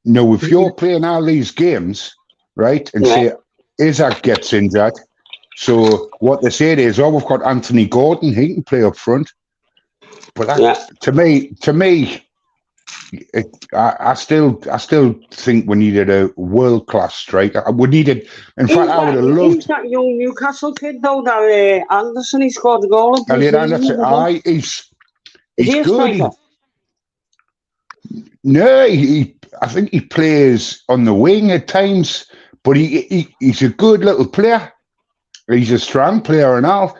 No, if you're playing all these games, right, and say Isaac gets injured, so what they say is, oh, we've got Anthony Gordon, he can play up front. But that, to me, I still think we needed a world-class striker. We needed, in fact, I would have loved... Who's that young Newcastle kid, though, that Anderson, he scored the goal? He's good. No, I think he plays on the wing at times, but he's a good little player. He's a strong player and all,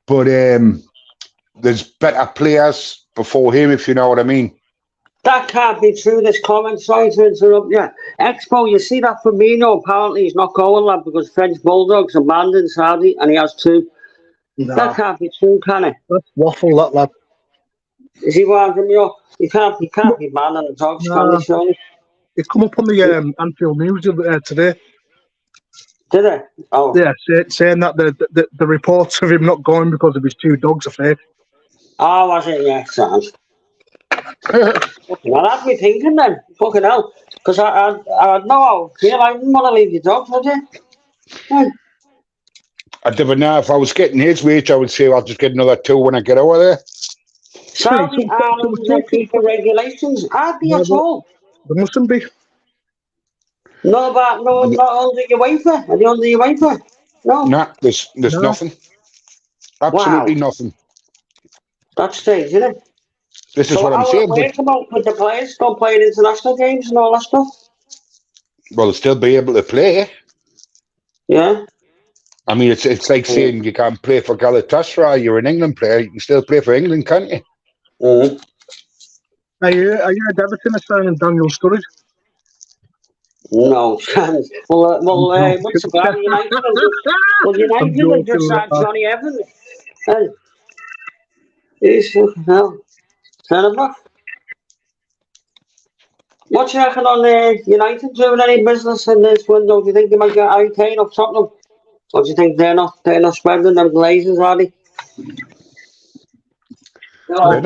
but there's better players before him, if you know what I mean. That can't be true, this comment. Sorry to interrupt you. Expo, you see that Firmino, apparently he's not going, lad, because French Bulldogs abandoned Saudi and he has two. No. That can't be true, can it? That's waffle, that lad. Is he winding me up? He can't be banning the dogs, can he, surely? It come up on the Anfield News today. Did it? Oh. Yeah, saying that the reports of him not going because of his two dogs are fake. Oh, was it? Yeah, sounds. Well, that's me thinking then. Fucking hell. Because I know I feel I didn't want to leave your dogs, would you? Yeah. I never know. If I was getting his wage, I would say I'll just get another 2 when I get over there. Saudi Arabs and FIFA regulations, are they at all? There mustn't be. Not under UEFA. Are they under UEFA? No. Nah, there's nothing. Absolutely nothing. That's strange, isn't it? This is what I'm saying. With the players don't play in international games and all that stuff. Well, they'll still be able to play. Yeah. I mean, it's like saying you can't play for Galatasaray. You're an England player. You can still play for England, can't you? Mm-hmm. Are you at Everton signing Daniel Sturridge? No. What's the plan? United have just signed Johnny Evans. He's fucking hell. Terrible. What do you reckon on United doing any business in this window? Do you think they might get Harry Kane up Tottenham? Or do you think they're not spreading them glazes, are they? I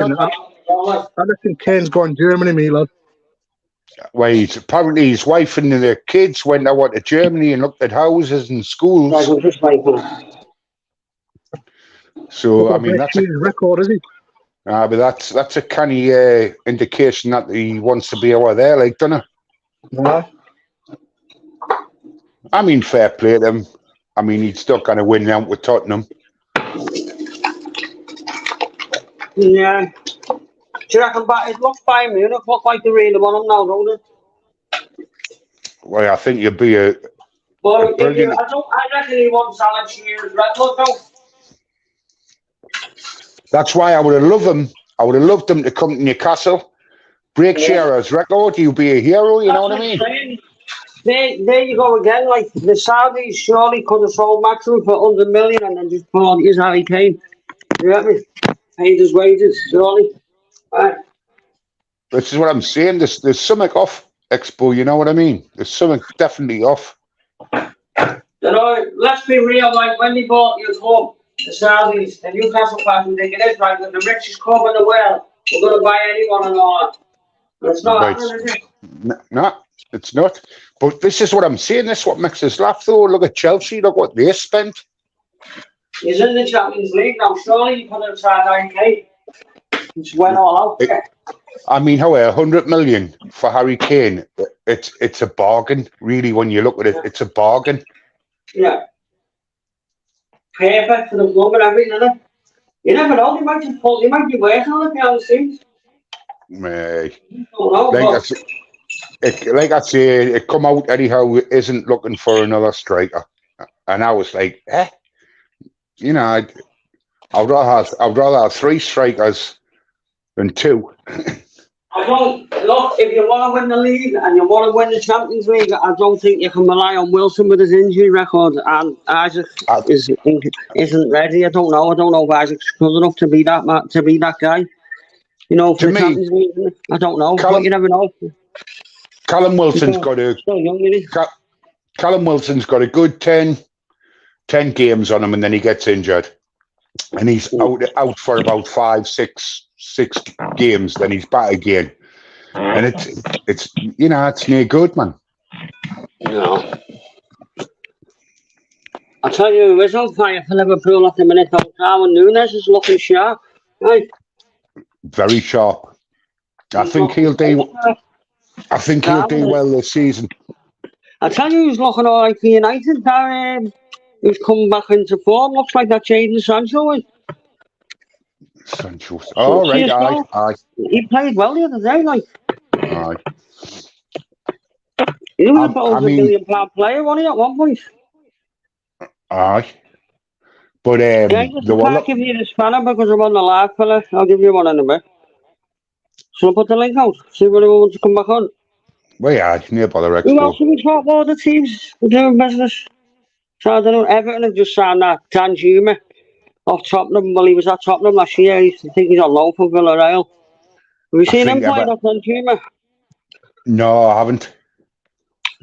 reckon Kane's going Germany, me lad. Well, apparently his wife and their kids went out to Germany and looked at houses and schools. So I mean, that's a record, is he? But that's a canny indication that he wants to be over there, like, doesn't it? Yeah. I mean, fair play to him. I mean, he's still going to win out with Tottenham. Yeah. Do you reckon it looks Bayern Munich look like they really want him now, don't they? Well, I think you'd be a. Well, I reckon he wants Alex Shearer's record, though. That's why I would have loved him. I would have loved him to come to Newcastle, break Shearer's record. He'll be a hero. You know what I mean? There you go again. Like the Saudis surely could have sold Maxwell for 100 million and then just bought his Harry Kane. You get me? Paid his wages, surely. Right. This is what I'm saying. There's something off, Expo. You know what I mean? There's something definitely off. You know, let's be real. Like when they bought your club, the Saudis, the Newcastle fans, they get it right. With the richest club in the world, we're going to buy anyone and all that. It's not happening, is it? No, it's not. But this is what I'm saying. This is what makes us laugh, though. Look at Chelsea. Look what they spent. He's in the Champions League now. Surely you put it aside 9K. It's went all out. I mean, how 100 million for Harry Kane? It's a bargain, really. When you look at it, it's a bargain. Yeah. Perfect for the club and everything, isn't it? You never know. They might just pull. They might be working on it behind the scenes. Like I say, it come out anyhow. Isn't looking for another striker, and I was like, you know, I'd rather have 3 strikers than 2. I don't look. If you want to win the league and you want to win the Champions League, I don't think you can rely on Wilson with his injury record. And Isaac isn't ready. I don't know if Isaac's good enough to be that guy. You know, for the Champions League, I don't know. But you never know. Callum Wilson's got a good 10 games on him, and then he gets injured, and he's out for about 5, 6 games. Then he's back again, and it's no good, man. No. I tell you, who is on fire for Liverpool at the minute, though. Darwin Núñez is looking sharp, right? Very sharp. I think he'll do well this season. I tell you, he's looking all right for United. He's come back into form. Looks like that Jadon Sancho. Sancho. Oh, right, aye. He played well the other day, like. Aye. He was about £1 million player, wasn't he, at one point? Aye. But, I can't give you the spanner because I'm on the live, fella. I'll give you one in a bit. So I'll put the link out. See if anyone wants to come back on. Well, yeah, near by the Rex. Who else have we talked about the teams who are doing business? So I don't know, Everton have just signed that Danjuma off Tottenham. Well, he was at Tottenham last year. I think he's on loan for Villarreal. Have you seen him playing off Danjuma? No, I haven't.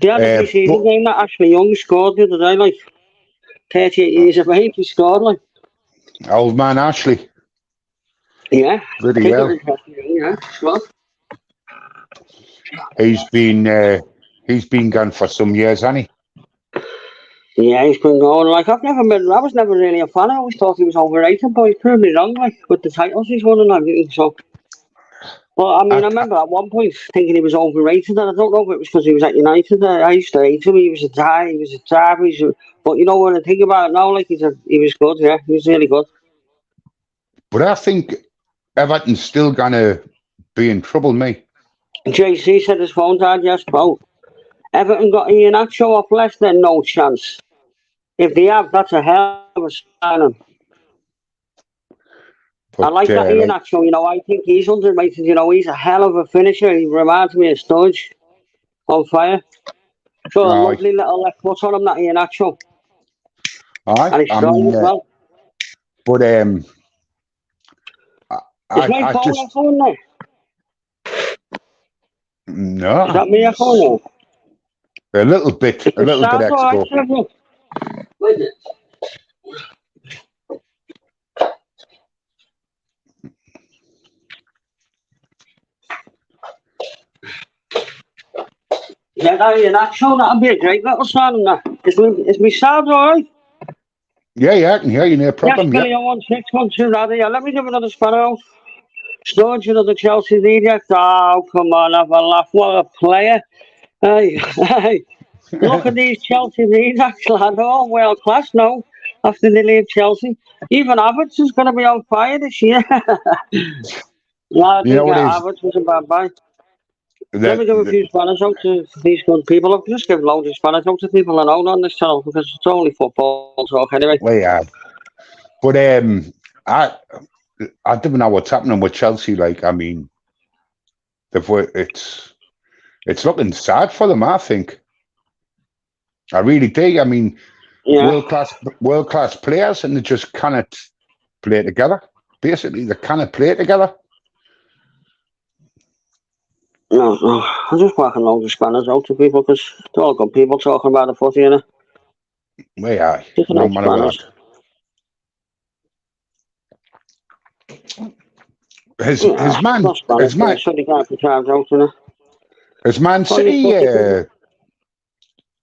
They had a pre-season game that Ashley Young scored the other day, like 38 years of age, he scored, like. Old man Ashley. Yeah. Pretty well. Yeah, well. He's been gone for some years, hasn't he? Yeah, he's been going. Like, I was never really a fan. I always thought he was overrated, but he's proved me wrong, like, with the titles he's won and everything, so. But, I mean, I remember at one point thinking he was overrated, and I don't know if it was because he was at United. I used to hate him. He was a tar, but you know, when I think about it now, like, he was good, yeah. He was really good. But I think Everton's still going to be in trouble, mate. JC said his phone died, yes, quote. Everton got Iheanacho off Leicester, no chance. If they have, that's a hell of a signing. I like that Iheanacho, you know, I think he's underrated, you know, he's a hell of a finisher. He reminds me of Sturridge on fire. So a lovely little left foot on him, that Iheanacho. And he's strong as well. But, is my phone echoing there? No. Is that me echoing there? A little bit echo. Wait a minute. Yeah, that'd be a great little signing. Is my sound alright? Yeah, I can hear you, no problem. Yes, 16112, yeah. Let me give another spanner out. Sturridge, another Chelsea leader. Oh, come on, have a laugh. What a player. Hey. Look at these Chelsea leaders, lad. Oh, world class now after they leave Chelsea. Even Havertz is going to be on fire this year. I think Havertz was a bad buy. Let me give a few Spanish out to these good people. I've just given loads of Spanish out to people I know on this channel because it's only football talk anyway. Well, yeah. But I don't know what's happening with Chelsea. Like, I mean, it's looking sad for them, I think. I really do. I mean, world class players, and they just cannot play together. Basically, they cannot play together. No, I'm just whacking loads of spanners out to people because they're all good people talking about the footy, innit? Well, yeah, no matter what. His Man City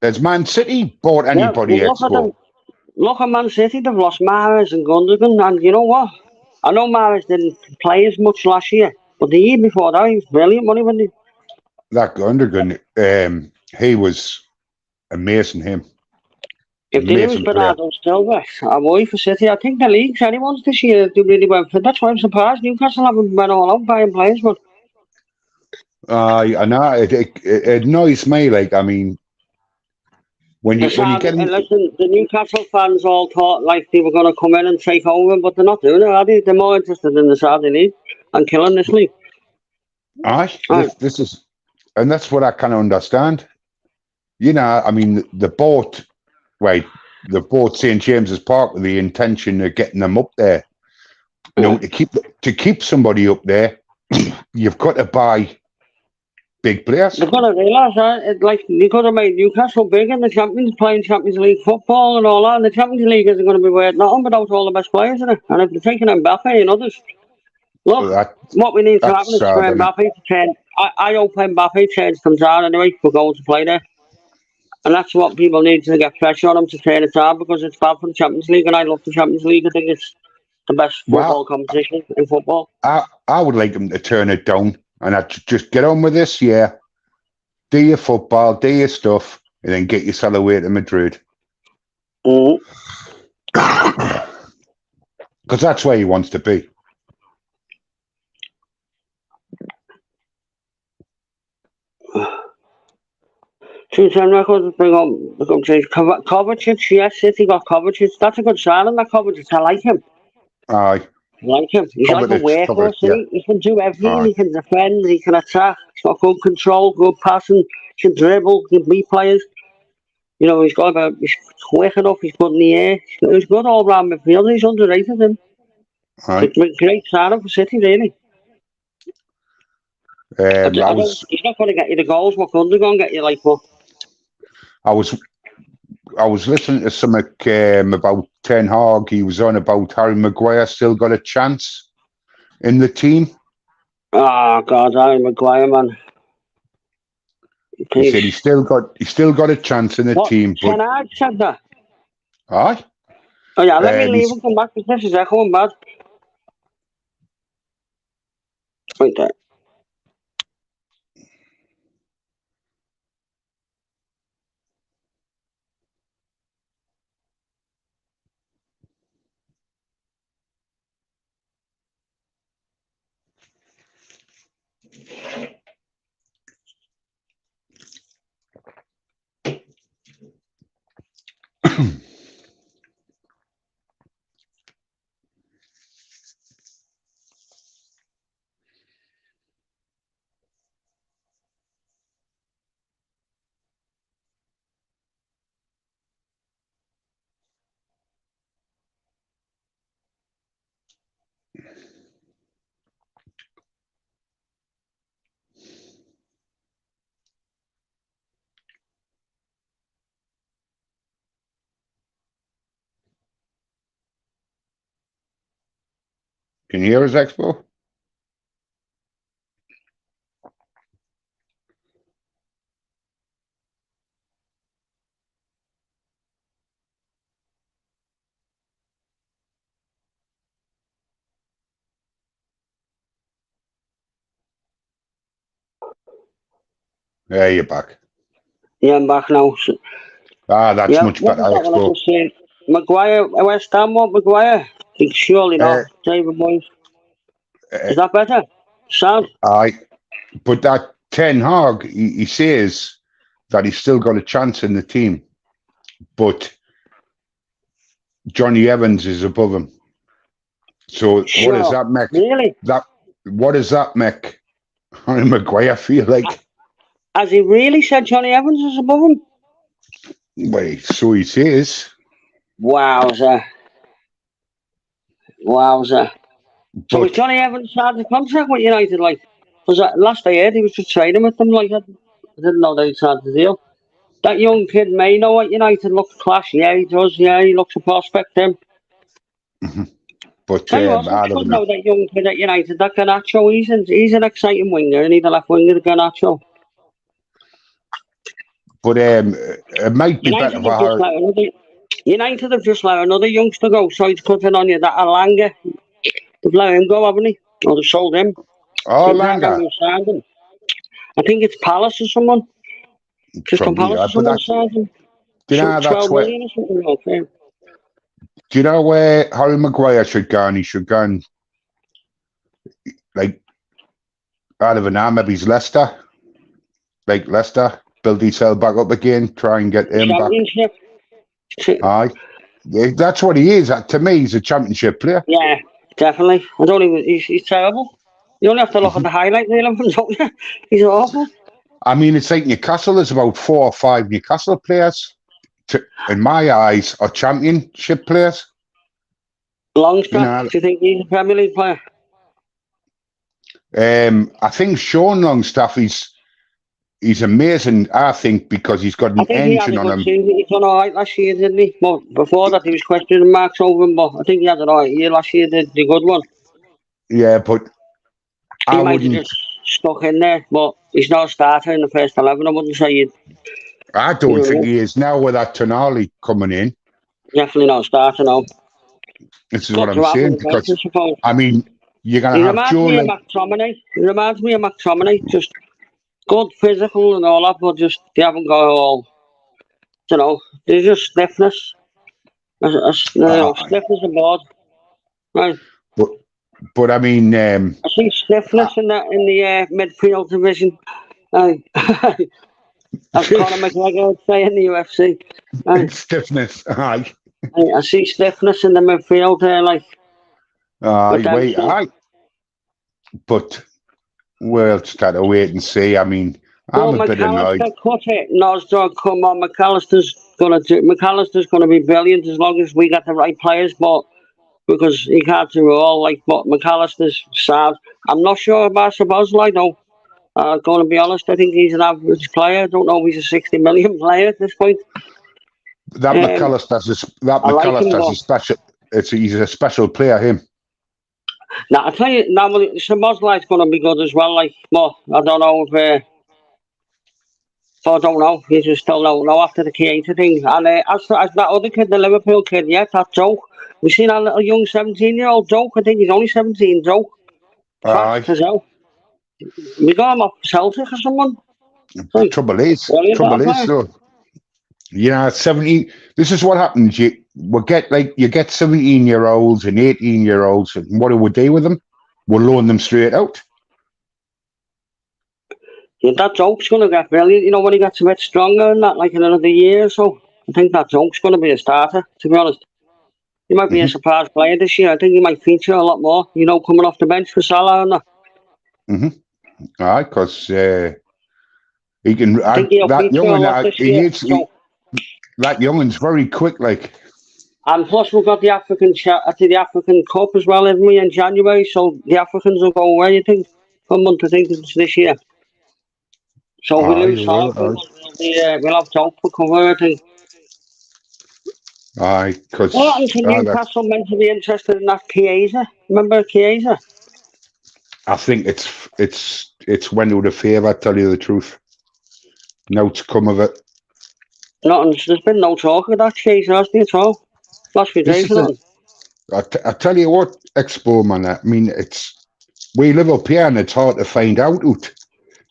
Has Man City bought anybody Yeah, Expo? Look at Man City. They've lost Mahrez and Gundogan, and you know what? I know Mahrez didn't play as much last year, but the year before that, he was brilliant, wasn't he? That Gundogan, he was amazing. Him. If they lose Bernardo Silva, away for City, I think the league's anyone's this year do really well. That's why I'm surprised Newcastle haven't been all out buying players, but. I know it annoys me. Like, I mean, when you get listen, the Newcastle fans all thought like they were going to come in and take over, but they're not doing it, are they? They're more interested in the Saudi league and killing this league. This is, and that's what I kind of understand. You know, I mean, they bought St James's Park with the intention of getting them up there. You know, to keep somebody up there, you've got to buy big players. They've got to realise that, you've got to make Newcastle big in the playing Champions League football and all that. And the Champions League isn't going to be worth nothing without all the best players in it. And if they're taking Mbappe and others, look, what we need to happen is for Mbappe to turn. I hope Mbappe turns comes out anyway for going to play there. And that's what people need to get pressure on him to turn it out, because it's bad for the Champions League, and I love the Champions League. I think it's the best football competition in football. I would like him to turn it down and I'd just get on with this, do your football, do your stuff, and then get yourself away to Madrid. Because that's where he wants to be. Two-time records bring up change. Kovacic, yes, City got Kovacic. That's a good signing, that Kovacic. I like him. Aye. I like him. He's like a workhorse. He can do everything. He can defend, he can attack. He's got good control, good passing. He can dribble, he can beat players. You know, he's quick enough, he's good in the air. He's good all round midfield. He's underrated him. It's a great signing for City, really. He's not going to get you the goals. What Gundogan get you like? What? I was listening to something about Ten Hag. He was on about Harry Maguire still got a chance in the team. Oh God, Harry Maguire, man. He said he's still got a chance in the team. Ten Hag said that. Aye. Oh yeah, let me leave and come back because this is echoing bad. Right there. Can you hear us, Expo? Yeah, you're back. Yeah, I'm back now. That's much better, Expo. Maguire, West Ham, Maguire? Surely not. David Moyes. Is that better? Sound? Aye. But that Ten Hag, he says that he's still got a chance in the team. But Johnny Evans is above him. So what does that make? Really? What does that make Harry Maguire feel like? Has he really said Johnny Evans is above him? Well, so he says. Wowza. So is Johnny Evans signed the contract with United, like? Because last I heard he was just training with them, like. I didn't know that he signed the deal. That young kid may know what United looks class. Yeah, he does. Yeah, he looks a prospect, him. But I don't know that young kid at United, that Garnacho, he's an exciting winger, and he's the left winger, the Garnacho. But it might be better for her. United have just let another youngster go. Sorry to cut in on you. That Alanga, they've let him go, haven't they? Or they sold him. Oh, Langa. I think it's Palace or someone. Crystal Palace or someone signed him. Do you know that's where? Million or something like that. Do you know where Harry Maguire should go? And he should go and, like, out of an arm, maybe he's Leicester. Like Leicester, build himself back up again, try and get him back. Aye. Yeah, that's what he is. To me, he's a championship player. Yeah, definitely. I don't even. He's terrible. You only have to look at the highlight reel of him, don't you? He's awful. I mean, it's like Newcastle. There's about 4 or 5 Newcastle players, in my eyes, are championship players. Longstaff, do you think he's a Premier League player? I think Sean Longstaff, he's amazing, I think, because he's got an engine on him. He's done all right last year, didn't he? Well, before that, he was questioning marks over him, but I think he had an all right year last year, the good one. Yeah, but he might have just stuck in there, but he's not a starter in the first 11, I wouldn't say. I don't think he is now with that Tonali coming in. Definitely not a starter now. This is what I'm saying, because, I mean, you're going to have Joe... He reminds me of McTominay, just good physical and all that, but just they haven't got all, you know, they're just stiffness. Stiff as a board. Right. But I mean... I see stiffness in the midfield division. As Conor McGregor would say in the UFC. Stiffness, aye. I see stiffness in the midfield there, like. Aye. But we'll just have to wait and see. I mean, I'm a bit annoyed. Cut it. Nosdog, come on. McAllister's gonna be brilliant as long as we get the right players, but because he can't do it all. Like, but McAllister's sad. I'm not sure about Szoboszlai though. I'm going to be honest. I think he's an average player. I don't know if he's a 60 million player at this point. That McAllister's a special. He's a special player. Him. Now I tell you, now Szoboszlai's going to be good as well. Like, well, I don't know if. I don't know. You just still don't know after the Keita thing. And as that other kid, the Liverpool kid, yeah, that Joe. We seen that little young 17-year-old Joe. I think he's only 17. Joe. Aye. We got him off Celtic or someone. Trouble is, though. Yeah, 17. This is what happens. You get 17-year-olds and 18-year-olds, and what do we do with them? We'll loan them straight out. Yeah, that Joke's going to get brilliant. You know, when he gets a bit stronger and that, like in another year or so, I think that Joke's going to be a starter. To be honest, he might be a surprise player this year. I think he might feature a lot more. You know, coming off the bench for Salah and that. Aye, because he can. That youngun's very quick, like. And plus, we've got the African Cup as well, haven't we, in January? So the Africans will go away, I think, for a month. I think it's this year. So we lose Salah. We'll have Joke for cover, I think. Aye, because. What happened to Newcastle meant to be interested in that Chiesa? Remember Chiesa? I think it's went out of favour, tell you the truth. Now to come of it. There's been no talk of that Chiesa, hasn't there, at all? Last few days, I tell you what, Expo, man, I mean, we live up here and it's hard to find out.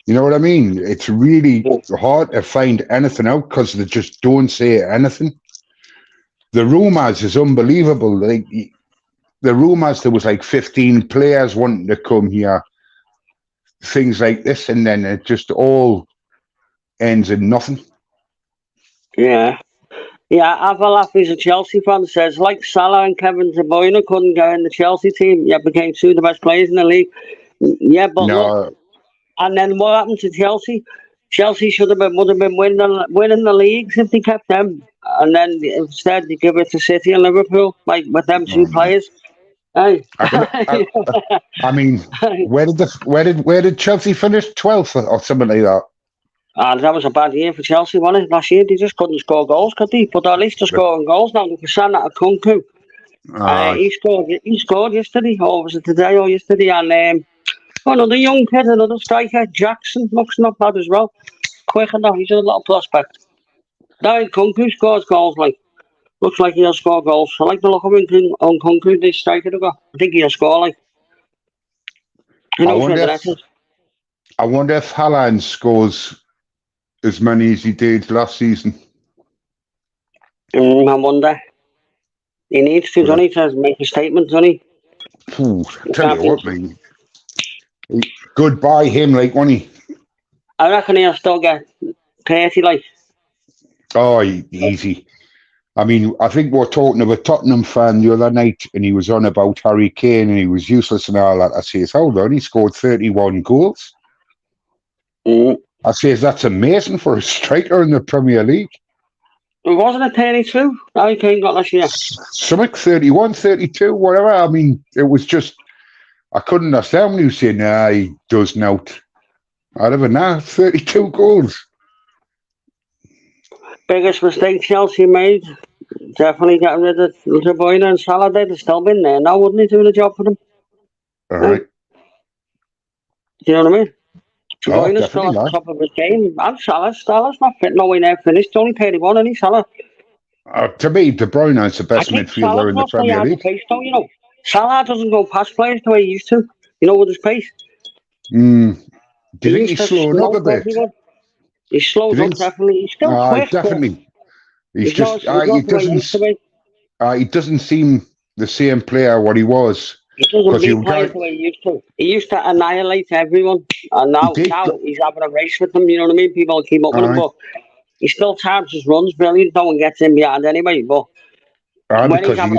You know what I mean? It's really hard to find anything out because they just don't say anything. The rumours is unbelievable. Like, the rumours there was like 15 players wanting to come here, things like this, and then it just all ends in nothing. Yeah. Avalaf is a Chelsea fan, says, like Salah and Kevin De Bruyne couldn't get in the Chelsea team, yet became 2 of the best players in the league. Yeah, but look, and then what happened to Chelsea? Chelsea would have been winning the leagues if they kept them, and then instead they give it to City and Liverpool, like with them 2 players. Hey. I mean, where did Chelsea finish? 12th or something like that? That was a bad year for Chelsea, wasn't it? Last year they just couldn't score goals, could they? But at least they're scoring goals now. They can send that a Kunku. He scored yesterday, or was it today or yesterday? And another young kid, another striker, Jackson, looks not bad as well. quick and that. He's a little prospect. That Kunku scores goals, like. Looks like he'll score goals. I like the look of him on Kunku, this striker to go. I think he'll score, like. He knows where the net is. I wonder if Haaland scores as many as he did last season. I wonder. He needs to, doesn't he, to make a statement, doesn't he? Tell you what, mate. Goodbye him, like, won't he? I reckon he'll still get 30, like. Oh, easy. I mean, I think we were talking to a Tottenham fan the other night, and he was on about Harry Kane, and he was useless and all that. I says, hold on, he scored 31 goals. I says, that's amazing for a striker in the Premier League. It wasn't a 32. Harry Kane got last year. Something 31, 32, whatever. I mean, it was just, I couldn't understand when he was saying, he does not. Out of it 32 goals. Biggest mistake Chelsea made, definitely getting rid of De Bruyne and Salah. They'd have still been there now, wouldn't he, doing a job for them? All right. Do you know what I mean? De Bruyne's still at the top of his game. And Salah's not fit, nowhere near finished. Only 31, and he's Salah. To me, De Bruyne is the best midfielder in the Premier League. Pace, though, you know. Salah doesn't go past players the way he used to, you know, with his pace. Do you think he's slowed up a bit? He's slowed up, definitely. He's still quick. Definitely. He doesn't seem the same player what he was. He doesn't beat players the way he used to. He used to annihilate everyone. And now he's having a race with them, you know what I mean? People keep up with him, but he still times his runs brilliant. No one gets in behind anyway, but when he's having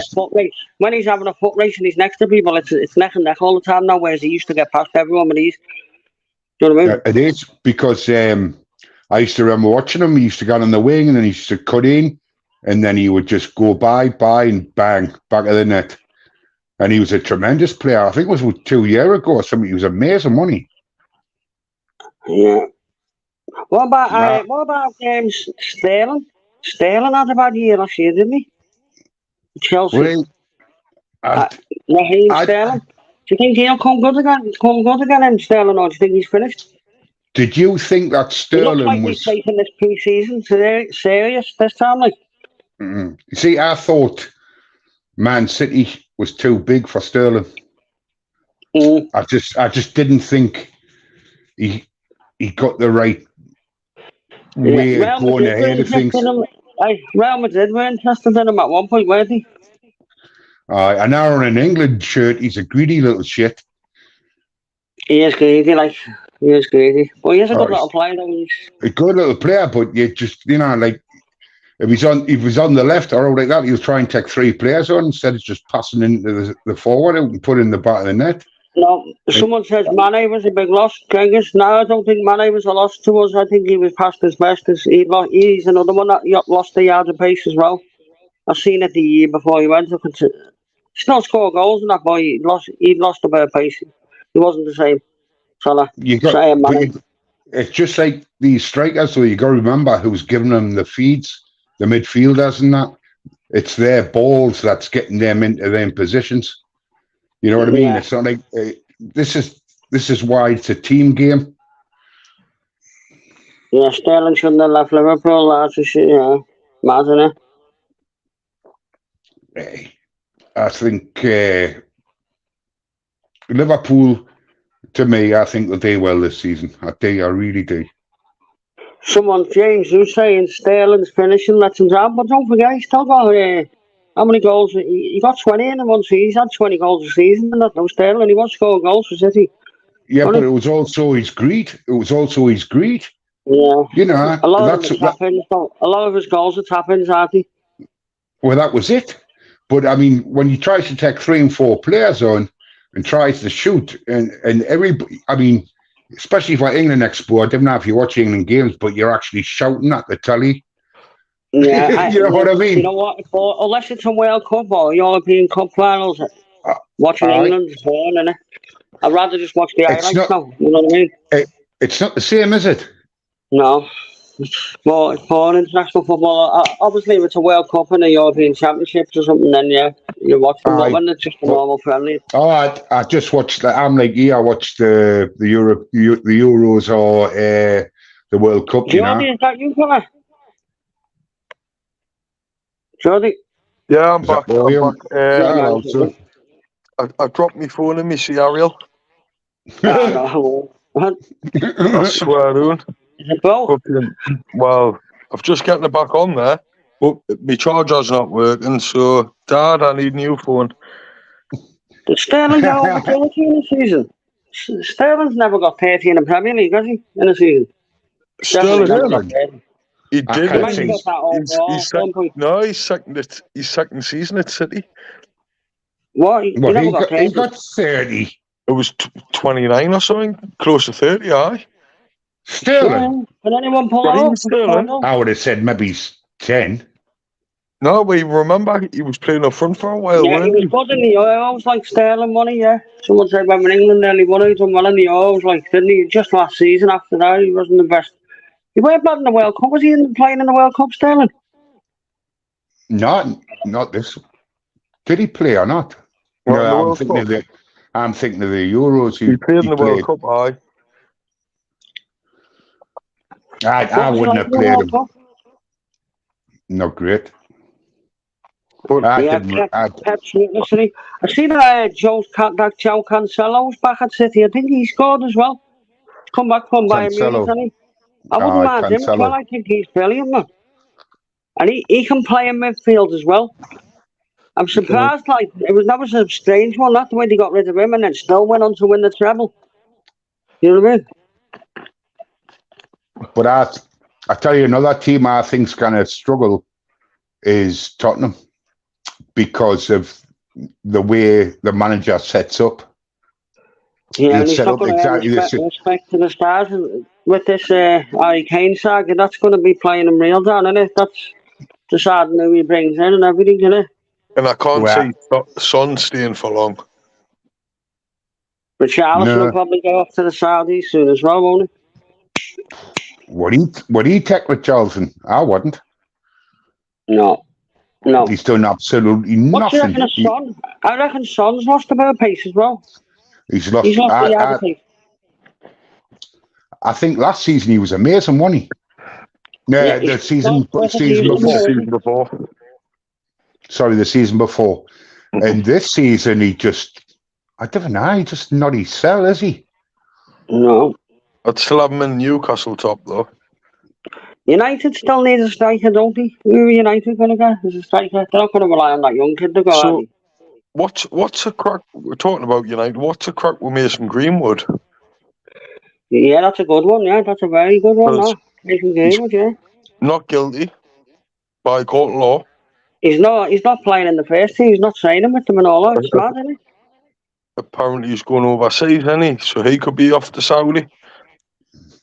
a foot race and he's next to people, it's neck and neck all the time now, whereas he used to get past everyone with ease. Do you know what I mean? It is, because I used to remember watching him. He used to get on the wing and then he used to cut in and then he would just go by and bang, back of the net. And he was a tremendous player. I think it was 2 years ago or something. He was amazing, wasn't he? Yeah. What about Sterling? Sterling had a bad year last year, didn't he? Chelsea. Well, Raheem Sterling. Do you think he'll come good again, Sterling, or do you think he's finished? Did you think that Sterling was taking this pre-season serious this time? Like, You see, I thought Man City was too big for Sterling. I just didn't think he got the right way of going ahead of things. Real Madrid were interested in him at one point, weren't they? And now in an England shirt, he's a greedy little shit. He is greedy, like. He is greedy. But he is a good little player, though. A good little player, but you just, like, if he's on the left or like that, he'll try and take 3 players on instead of just passing into the forward and put in the back of the net. No, someone says Mane was a big loss. Genghis, no, I don't think Mane was a loss to us. I think he was past his best. He's another one that lost the yard of pace as well. I've seen it the year before he went. He still scored goals in that, boy. He lost a bit of pace. He wasn't the same. It's just like these strikers, so you got to remember who's giving them the feeds, the midfielders and that. It's their balls that's getting them into them positions. You know what I mean? Yeah. It's not like this is why it's a team game. Yeah, Sterling shouldn't have left Liverpool. That's a shit. Yeah, mad, isn't it? I think Liverpool. To me, I think they'll do well this season. I really do. James, who's saying Sterling's finishing, lets him down, but don't forget, he's still got how many goals? He got 20 in one season. He's had 20 goals a season, and that was Sterling. He was scoring goals for City. Yeah, but it was also his greed. Yeah. You know, a lot of his goals are tap-ins, aren't they? Well, that was it. But, I mean, when he tries to take 3 and 4 players on, and tries to shoot, and everybody, I mean, especially for England Expo, I don't know if you watch England games, but you're actually shouting at the telly. Yeah, you know what I mean? You know what? Unless it's a World Cup or European Cup finals, watching England's born, innit? I'd rather just watch the highlights now. You know what I mean? It's not the same, is it? No. It's more international football. Obviously, if it's a World Cup and a European Championships or something, then yeah, you watch them. When it's just a normal friendly. Oh, I just watched. I'm like, I watched the Euros or the World Cup, you know. Jordy, is that you, fella? Jordy? Yeah, I'm Is that back. William? Hello, man. sir. I dropped my phone in my Ariel. Ah, no. What? I swear on. Is it both? Well, I've just gotten it back on there, but my charger's not working, so Dad, I need a new phone. Did Sterling get over 30 in the season? Sterling's never got 30 in the Premier League, has he? In a season? Definitely never got 30. He I did. can't He might have got that overall. No, he's second season at City. What? He Well, never he got 30. got 30. It was 29 or something, close to 30, aye. Sterling? Can anyone pull it Raheem up? Sterling? I would have said maybe he's 10. No, we remember he was playing up front for a while, Yeah, he weren't was good in the Euros, like Sterling money, yeah. Someone said when England nearly won it, he done well in the Euros, like, didn't he? Just last season after that, he wasn't the best. He weren't bad in the World Cup. Was he playing in the World Cup, Sterling? Not this. Did he play or not? Well, No, I'm thinking of the Euros. He played in the World Cup, aye. I wouldn't have played him. Not great. But Pep's listen, I see that Joe Cancelo's back at City. I think he scored as well. He's come back from Bayern Munich, hasn't he? I wouldn't mind him as well. I think he's brilliant, man. And he can play in midfield as well. I'm surprised, like, that was a strange one, not the way they got rid of him and then still went on to win the treble. You know what I mean? But I tell you, another team I think's going to struggle is Tottenham because of the way the manager sets up. Yeah, and he's not going to have respect to the stars with this Harry Kane saga. That's going to be playing him real down, isn't it? That's deciding who he brings in and everything, isn't it? And I can't see Son staying for long. But Charles will probably go off to the Saudis soon as well, won't he? Would he take with Charlton? I wouldn't. No. He's done absolutely nothing. What do you reckon of Son? I reckon Son's lost a bit of pace as well. He's lost the pace. I think last season he was amazing, wasn't he? No, the season before. Sorry, the season before. And this season he just, I don't know, he just not his cell, is he? No. I'd still have him in Newcastle top, though. United still need a striker, don't they? Who are United going to get as a striker? They're not going to rely on that young kid to go, are they? What's a crack? We're talking about United. What's a crack with Mason Greenwood? Yeah, that's a good one. Yeah, that's a very good one. Mason Greenwood, yeah. Not guilty by court law. He's not playing in the first team. He's not training with them and all that. It's mad, isn't it? Apparently he's going overseas, isn't he? So he could be off to Saudi.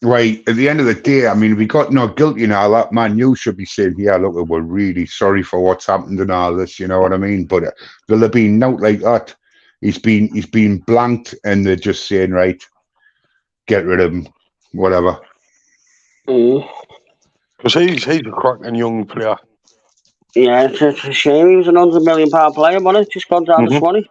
Right, at the end of the day, I mean, if he got not guilty and all that, man, you should be saying, yeah, look, we're really sorry for what's happened and all this, you know what I mean? But there'll have been note like that. He's been blanked and they're just saying, right, get rid of him, whatever. Because he's a cracking young player. Yeah, it's a shame. He was an £100 million player, but it's just gone down to 20.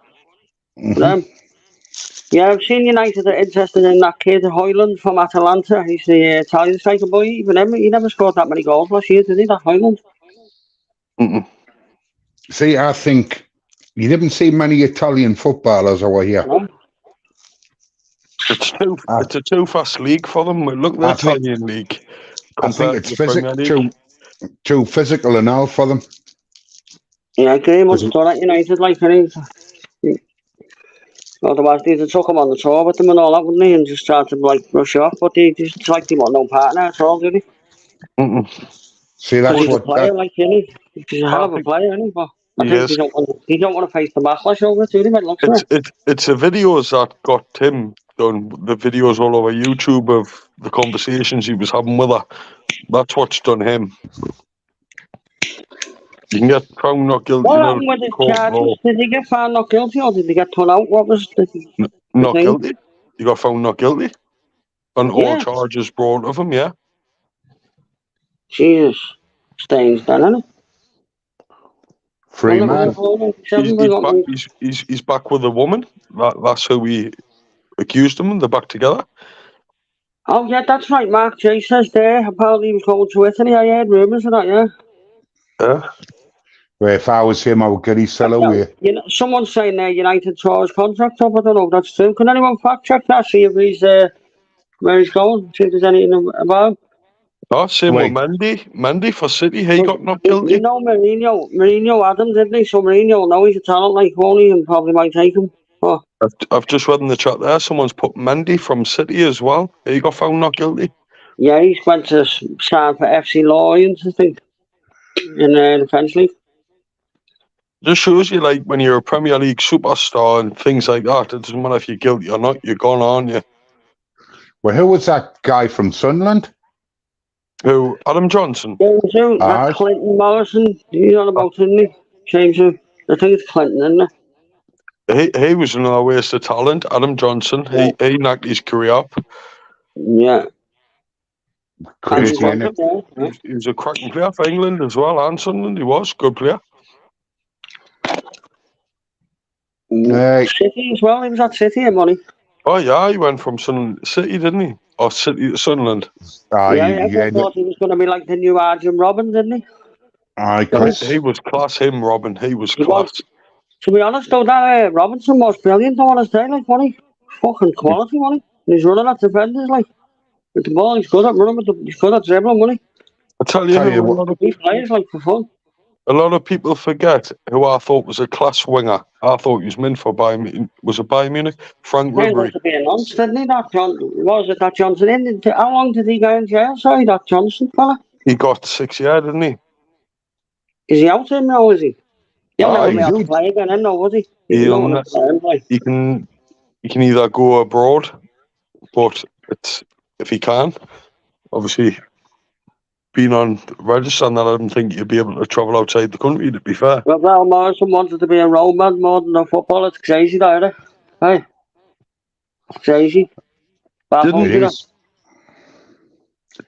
Yeah, I've seen United are interested in that kid, Hoyland from Atalanta. He's the Italian striker boy. Even him, he never scored that many goals last year, did he, that Hoyland? See, I think you didn't see many Italian footballers over here. No. It's a too fast league for them. Look at the Italian league. I think it's too physical and all for them. Yeah, I agree. Much done at United, like, otherwise, they'd have took him on the tour with them and all that, wouldn't they? And just tried to, like, rush off. But they just, like, they want no partner at all, do they? See, that's he's a player, like, isn't he? He's a hell of a player, isn't he? But I think they don't want to face the backlash over it, do they? It's the videos that got him done, the videos all over YouTube of the conversations he was having with her. That's what's done him. You can get found not guilty. What happened with the charges? Did he get found not guilty or did he get thrown out? What was the not guilty? You got found not guilty? And all charges brought of him, yeah? Jesus. Stains then, isn't it? Free man. He's back with a woman. That's who we accused him and they're back together. Oh, yeah, that's right. Mark J says there. Apparently he was going to Italy. I heard rumours of that, yeah. Yeah. Where if I was him, I would get his sell away. You know, someone's saying there United tore his contract up. I don't know if that's true. Can anyone fact check that? See if he's where he's going? See if there's anything about. Oh, same with Like- Mendy for City. He got not guilty. You know, Mourinho had him, didn't he? So Mourinho will know he's a talent, like, won't he? And probably might take him. Oh. I've just read in the chat there, someone's put Mendy from City as well. He got found not guilty. Yeah, he's went to sign for FC Lions, I think, in the French League. Just shows you, like, when you're a Premier League superstar and things like that, it doesn't matter if you're guilty or not, you're gone, aren't you? Well, who was that guy from Sunderland? Who? Adam Johnson? That Clinton Morrison, he's on about, isn't he? James, I think it's Clinton, isn't it? He was another waste of talent. Adam Johnson, he knocked his career up. Yeah. Crazy, He was a cracking player for England as well, and Sunderland. He was a good player. City as well. He was at City and money. Oh yeah, he went from City, didn't he? Or City to Sunderland. I thought he was going to be like the new Arjen Robben, didn't he? He was class. Him, Robin. He was class. To be honest, though, that Robinson was brilliant on his day, like, wasn't he? Fucking quality, wasn't he? He's running at defenders, like, with the ball. He's good at running, he's good at dribbling, wasn't he? I tell you what, he plays like for fun. A lot of people forget who I thought was a class winger. I thought he was meant for Bayern. Was it Bayern Munich? Frank Ribery. To be announced, didn't he? That that Johnson? How long did he go in jail? Sorry, that Johnson fella. He got 6 years, didn't he? Is he out now? Is he? He'll never be able to play again, no, was he? He can either go abroad, but if he can, obviously, being on register and that, I don't think you'd be able to travel outside the country, to be fair. Well, Morrison wanted to be a role man more than a footballer. It's crazy, though, isn't it? Hey? It's crazy.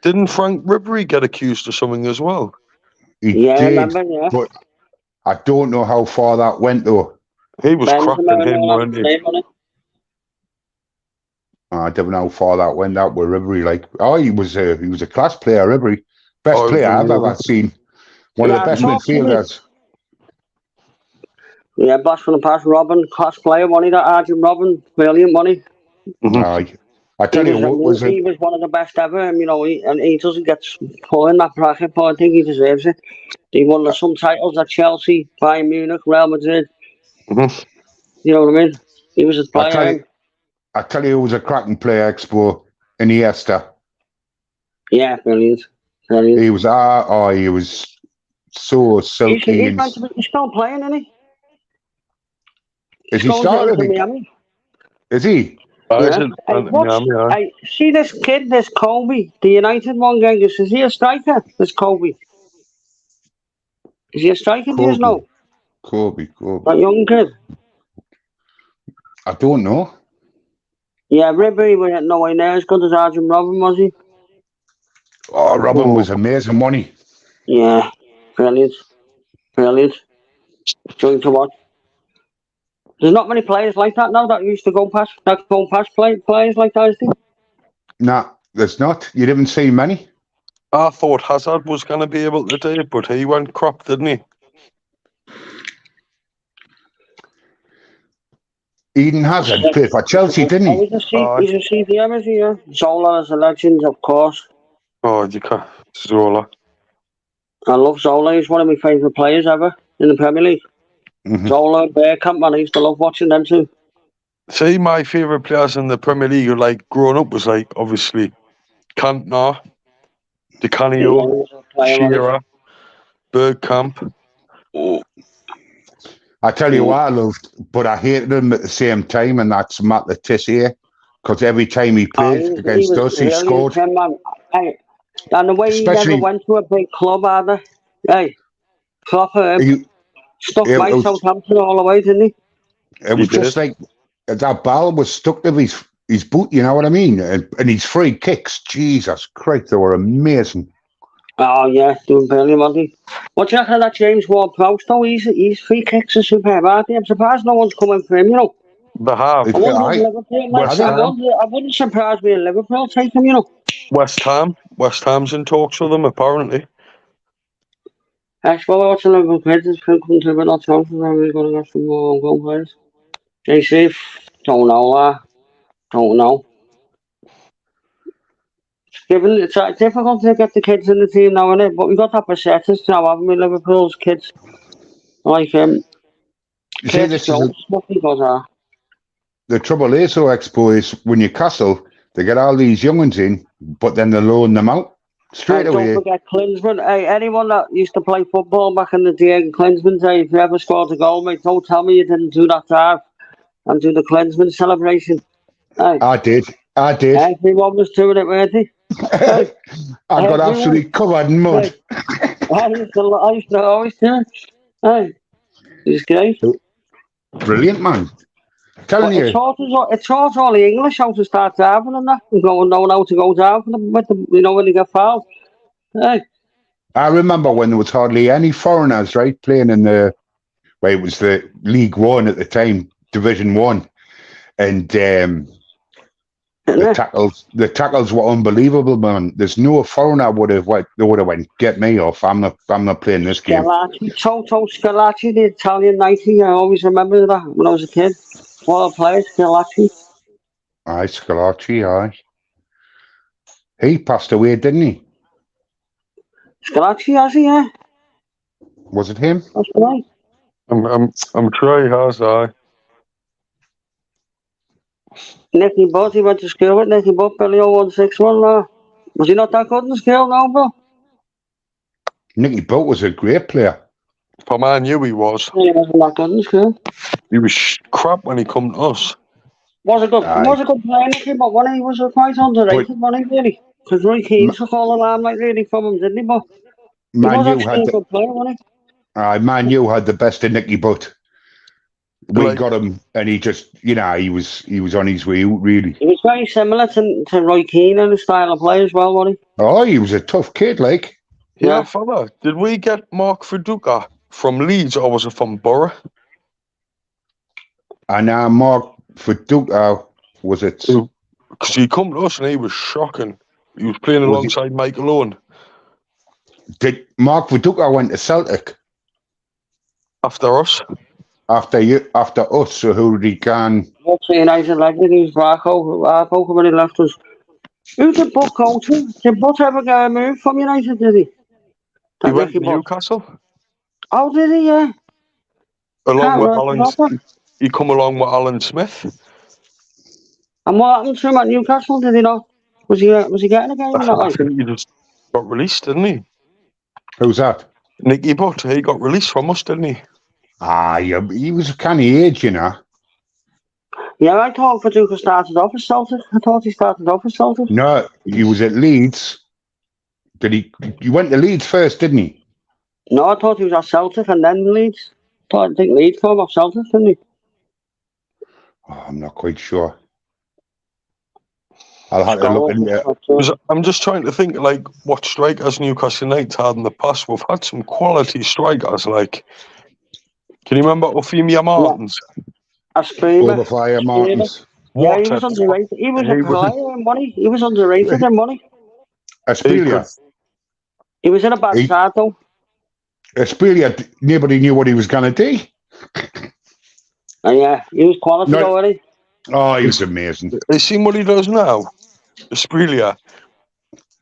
Didn't Frank Ribery get accused of something as well? He did, I remember, but I don't know how far that went, though. He was cracking him, weren't he? I don't know how far that went out with Ribery. Like, he was a class player, Ribery. Best player I've ever seen. One of the best midfielders. Yeah, blast from the past. Robin, class player, wasn't he? That Arjen Robben, brilliant, wasn't he? I tell you what was it. He was one of the best ever, and he doesn't get put in that bracket, but I think he deserves it. He won some titles at Chelsea, Bayern Munich, Real Madrid. You know what I mean? He was a player. I tell you, who was a cracking player, Expo, Iniesta. Yeah, brilliant. He was he was so silky. He's still playing, isn't he? Is he starting? Is he? See this kid, this Kobe, the United one guy. Is he a striker? This Kobe. Is he a striker? Do you know? Kobe. That young kid. I don't know. Yeah, Ribery was nowhere near as good as Arjen Robben, was he? Oh, Robben was amazing, wasn't he? Yeah, brilliant. Enjoying to watch. There's not many players like that now that used to go past players like that, is there? Nah, there's not. You didn't see many. I thought Hazard was going to be able to do it, but he went crap, didn't he? Eden Hazard played for Chelsea, didn't he? He's a CDM, is he? Yeah. Zola is a legend, of course. Oh, you can't. Zola. I love Zola. He's one of my favourite players ever in the Premier League. Zola, Bergkamp, man, I used to love watching them too. See, my favourite players in the Premier League, like growing up, was like obviously Cantona, Di Canio, Shearer, Bergkamp. I tell you what I loved, but I hated him at the same time, and that's Matt Le Tissier, because every time he played against us, he scored. And the way he never went to a big club either. Hey, proper stuck by Southampton all the way, didn't he? It was just like that ball was stuck to his boot, you know what I mean? And his free kicks, Jesus Christ, they were amazing. Oh, yeah, doing brilliant, wasn't he? What do you reckon of that James Ward-Prowse, though? His free kicks are superb, aren't they? I'm surprised no one's coming for him, you know? They have. It's- I wouldn't surprise me in Liverpool take him, you know. West Ham's in talks with them, apparently. Actually, watching Liverpool kids, it's come to a bit of chances. I'm really going to get some more goal players. JC, don't know. It's difficult to get the kids in the team now, isn't it? But we've got that percentage now, haven't we, Liverpool's kids? Like, You see, this is the trouble is, so Expo, is when Newcastle, they get all these young ones in, but then they loan them out straight away. Don't forget Klinsmann. Hey, anyone that used to play football back in the day in Klinsmann's day, if you ever scored a goal, mate, don't tell me you didn't do that dive and do the Klinsmann celebration. Hey. I did. Everyone was doing it, weren't they? I got absolutely covered in mud. I used to always do it. Hey, it's great. Brilliant, man. Telling you. It taught all the English how to start diving and that, and knowing how to go down with them, you know, when they get fouled. Hey. I remember when there was hardly any foreigners, right, playing in it was the League One at the time, Division 1. And the tackles were unbelievable, man. There's no foreigner would have went, get me off. I'm not playing this game. Toto Scalacci, the Italian 90, I always remember that when I was a kid. What a player, Scalacci. Aye, Scalacci, aye. He passed away, didn't he? Scalacci, has he, yeah? Was it him? That's right. I'm sure he has, aye. Nicky Butt, he went to school with Nicky Butt, Billy 0161. Was he not that good in school now, bro? Nicky Butt was a great player. For Man U, he was. He wasn't that good in school. He was crap when he come to us. Was a good player, Nicky Butt, when he was quite underrated, wasn't he, really? Because Roy Keane took all the limelight really from him, didn't he? But he was actually a good player, wasn't he? Man U had the best of Nicky Butt. We got him, and he just, he was on his way out, really. He was very similar to Roy Keane in his style of play as well, wasn't he? Oh, he was a tough kid, like. Yeah, fella. Did we get Mark Viduka from Leeds, or was it from Borough? And Mark Viduka, was it? Because he come to us, and he was shocking. He was playing alongside Michael Owen. Did Mark Viduka went to Celtic? After us. After us, so who did he can? What's the United legend? He's Barco when he left us. Who did Butt go to? Did Butt ever get a move from United, did he? He went to Newcastle. Oh, did he, yeah? Along with Alan, he come along with Alan Smith. And what happened to him at Newcastle, did he not? Was he getting a game? I think he just got released, didn't he? Who's that? Nicky Butt. He got released from us, didn't he? Yeah, he was a canny age, you know. Yeah, I thought Viduka started off as Celtic. I thought he started off as Celtic. No, he was at Leeds. Did he? You went to Leeds first, didn't he? No, I thought he was at Celtic and then Leeds. I think Leeds came off Celtic, didn't he? Oh, I'm not quite sure. I'll have to look into it. I'm just trying to think, like, what strikers Newcastle United had in the past. We've had some quality strikers, like... Can you remember Ophemia Martins? Overflyer Martins. Yeah, he was underrated. He was a player in money. He was underrated in money. Aspilia. He was in a bad side, though. Aspilia, nobody knew what he was going to do. Yeah, he was quality already. Oh, he was amazing. You seen what he does now? Aspilia.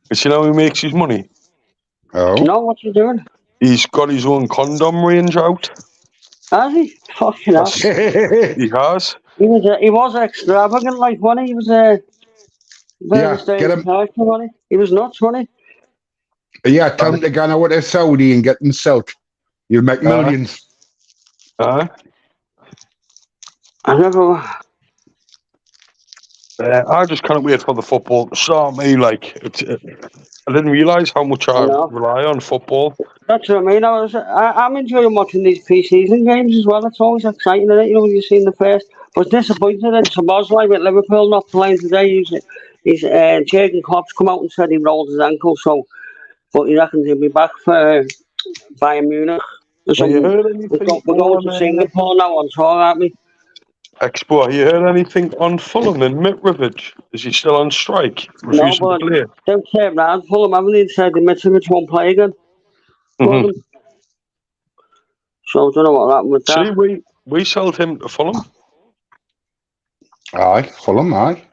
You see how he makes his money? Oh. Do you know what he's doing? He's got his own condom range out. Has he? Fucking hell. He has. He was extravagant, like, wasn't he? He was get him. Wasn't he? He was nuts, wasn't he? Yeah, tell him to go out to Saudi and get himself. You'll make millions. I never... I just can't wait for the football to start, me. Like, I didn't realise how much I rely on football. That's what I mean. I'm enjoying watching these pre-season games as well. It's always exciting, isn't it? You know, when you've seen the first. I was disappointed in Szoboszlai with Liverpool not playing today. Jurgen Klopp's come out and said he rolled his ankle, but he reckons he'll be back for Bayern Munich. We're going to Singapore now on tour, aren't we? Expo, have you heard anything on Fulham and Mitrovic? Is he still on strike? No, Refusing but to play? they've said that Fulham haven't they said that Mitrovic won't play again for them. So I don't know what happened with that. See, we sold him to Fulham. Aye, Fulham, aye.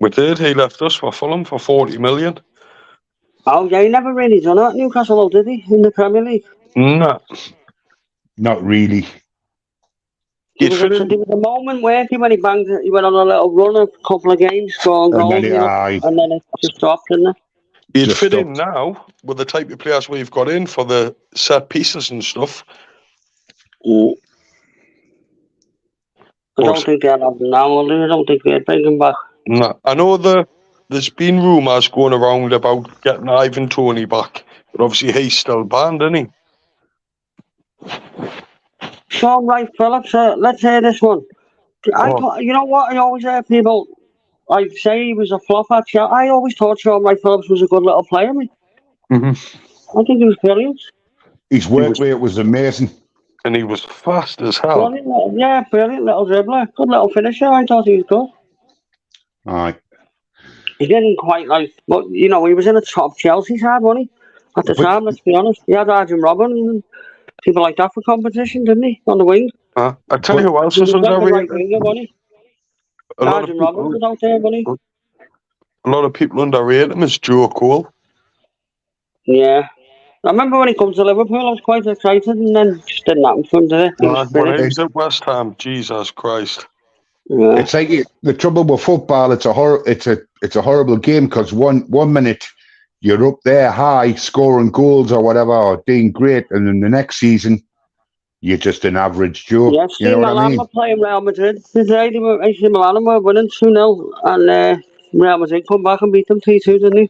We did. He left us for Fulham for 40 million. Oh, yeah, he never really done it at Newcastle, did he, in the Premier League? No. Not really. There was a moment where he went on a little run, a couple of games, scoring goals, and then it just stopped, didn't it? He'd fit in now with the type of players we've got in for the set pieces and stuff. I don't think they'll have him now, I don't think they'll bring him back. No. I know there's been rumours going around about getting Ivan Toney back, but obviously he's still banned, isn't he? Sean Wright-Phillips, let's hear this one. You know what? I always hear people say he was a flop at Chelsea. I always thought Sean Wright-Phillips was a good little player. I think he was brilliant. His work rate was amazing. And he was fast as hell. Brilliant little dribbler. Good little finisher. I thought he was good. Aye. He didn't quite but he was in a top Chelsea side, wasn't he? At the time, let's be honest. He had Arjen Robben and people like that for competition, didn't he? On the wing. I tell you who else was underrated. Arjen Robben was out there, wasn't he? A lot of people underrate him as Joe Cole. Yeah. I remember when he comes to Liverpool, I was quite excited, and then just didn't happen for him, did it? When he was at West Ham, Jesus Christ. Yeah. It's like the trouble with football. It's a horrible game because one minute you're up there high scoring goals or whatever, or doing great, and then the next season you're just an average Joe. Yeah, you know what I mean? were playing Real Madrid today. AC Milan were winning 2-0, and Real Madrid come back and beat them 3-2, didn't they?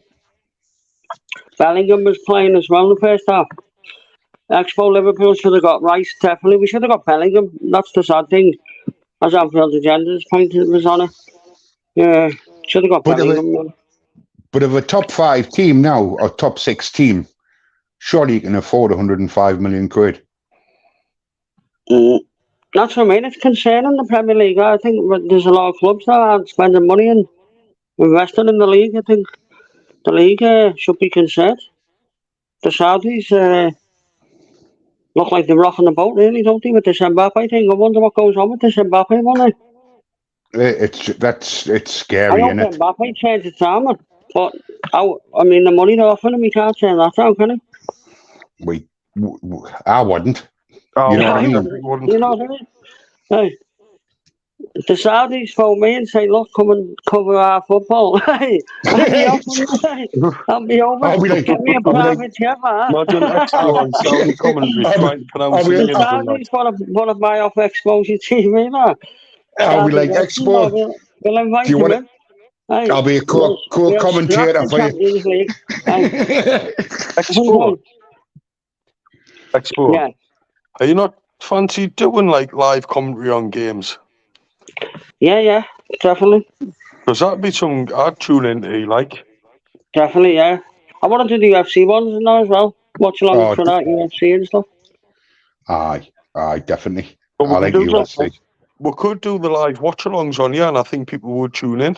Bellingham was playing as well in the first half. Expo Liverpool should have got Rice, definitely. We should have got Bellingham. That's the sad thing. As Anfield's agenda's point was on it. Yeah, should have got Bellingham. But if a top 5 team now, or top 6 team, surely you can afford 105 million quid. That's what I mean. It's concerning the Premier League. I think there's a lot of clubs that are spending money and investing in the league. I think the league should be concerned. The Saudis look like they're rocking the boat, really, don't they, with this Mbappe thing? I wonder what goes on with this Mbappe, won't It's scary, isn't it? Mbappe changed its arm, but I mean, the money they're offering him, he can't turn that down, can he? I wouldn't. Oh, you know what I mean? You know what I mean? Hey, the Saudis phone me and say, look, come and cover our football. Hey, I'll be over. Get me a private jet, man. Imagine Expo and Saudi commentary trying to pronounce it. The Saudis want to buy off Exposure TV, man. I'll be like, Expo, we'll invite you in. Hey, I'll be a co-commentator for you. Expo. Yeah. Are you not fancy doing like live commentary on games? Yeah, definitely. Because that'd be something I'd tune into, like. Definitely, yeah. I want to do the UFC ones now as well. Watch along for that UFC and stuff. Aye, definitely. But I like UFC. We could do the live watch-alongs on, and I think people would tune in.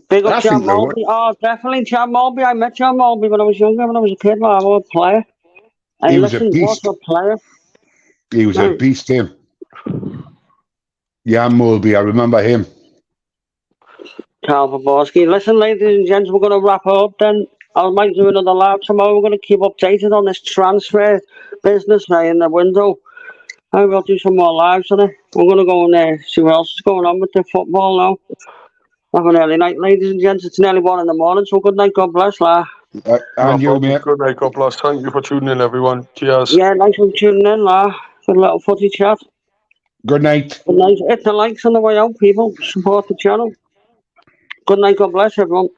Big up Jan Mulby. Oh, definitely Jan Mulby. I met Jan Mulby when I was younger, when I was a kid. I was a player. He was a beast. What a player. He was a beast, him. Jan Mulby, I remember him. Carl Poborski. Listen, ladies and gents, we're going to wrap up then. I might do another live tomorrow. We're going to keep updated on this transfer business in the window. I will do some more lives on it. We're going to go and see what else is going on with the football now. Have an early night, ladies and gents. It's nearly 1 a.m, so good night, God bless, and you, mate. Good night, God bless. Thank you for tuning in, everyone. Cheers. Yeah, nice for tuning in, Good little footy chat. Good night. Good night. Hit the likes on the way out, people. Support the channel. Good night, God bless, everyone.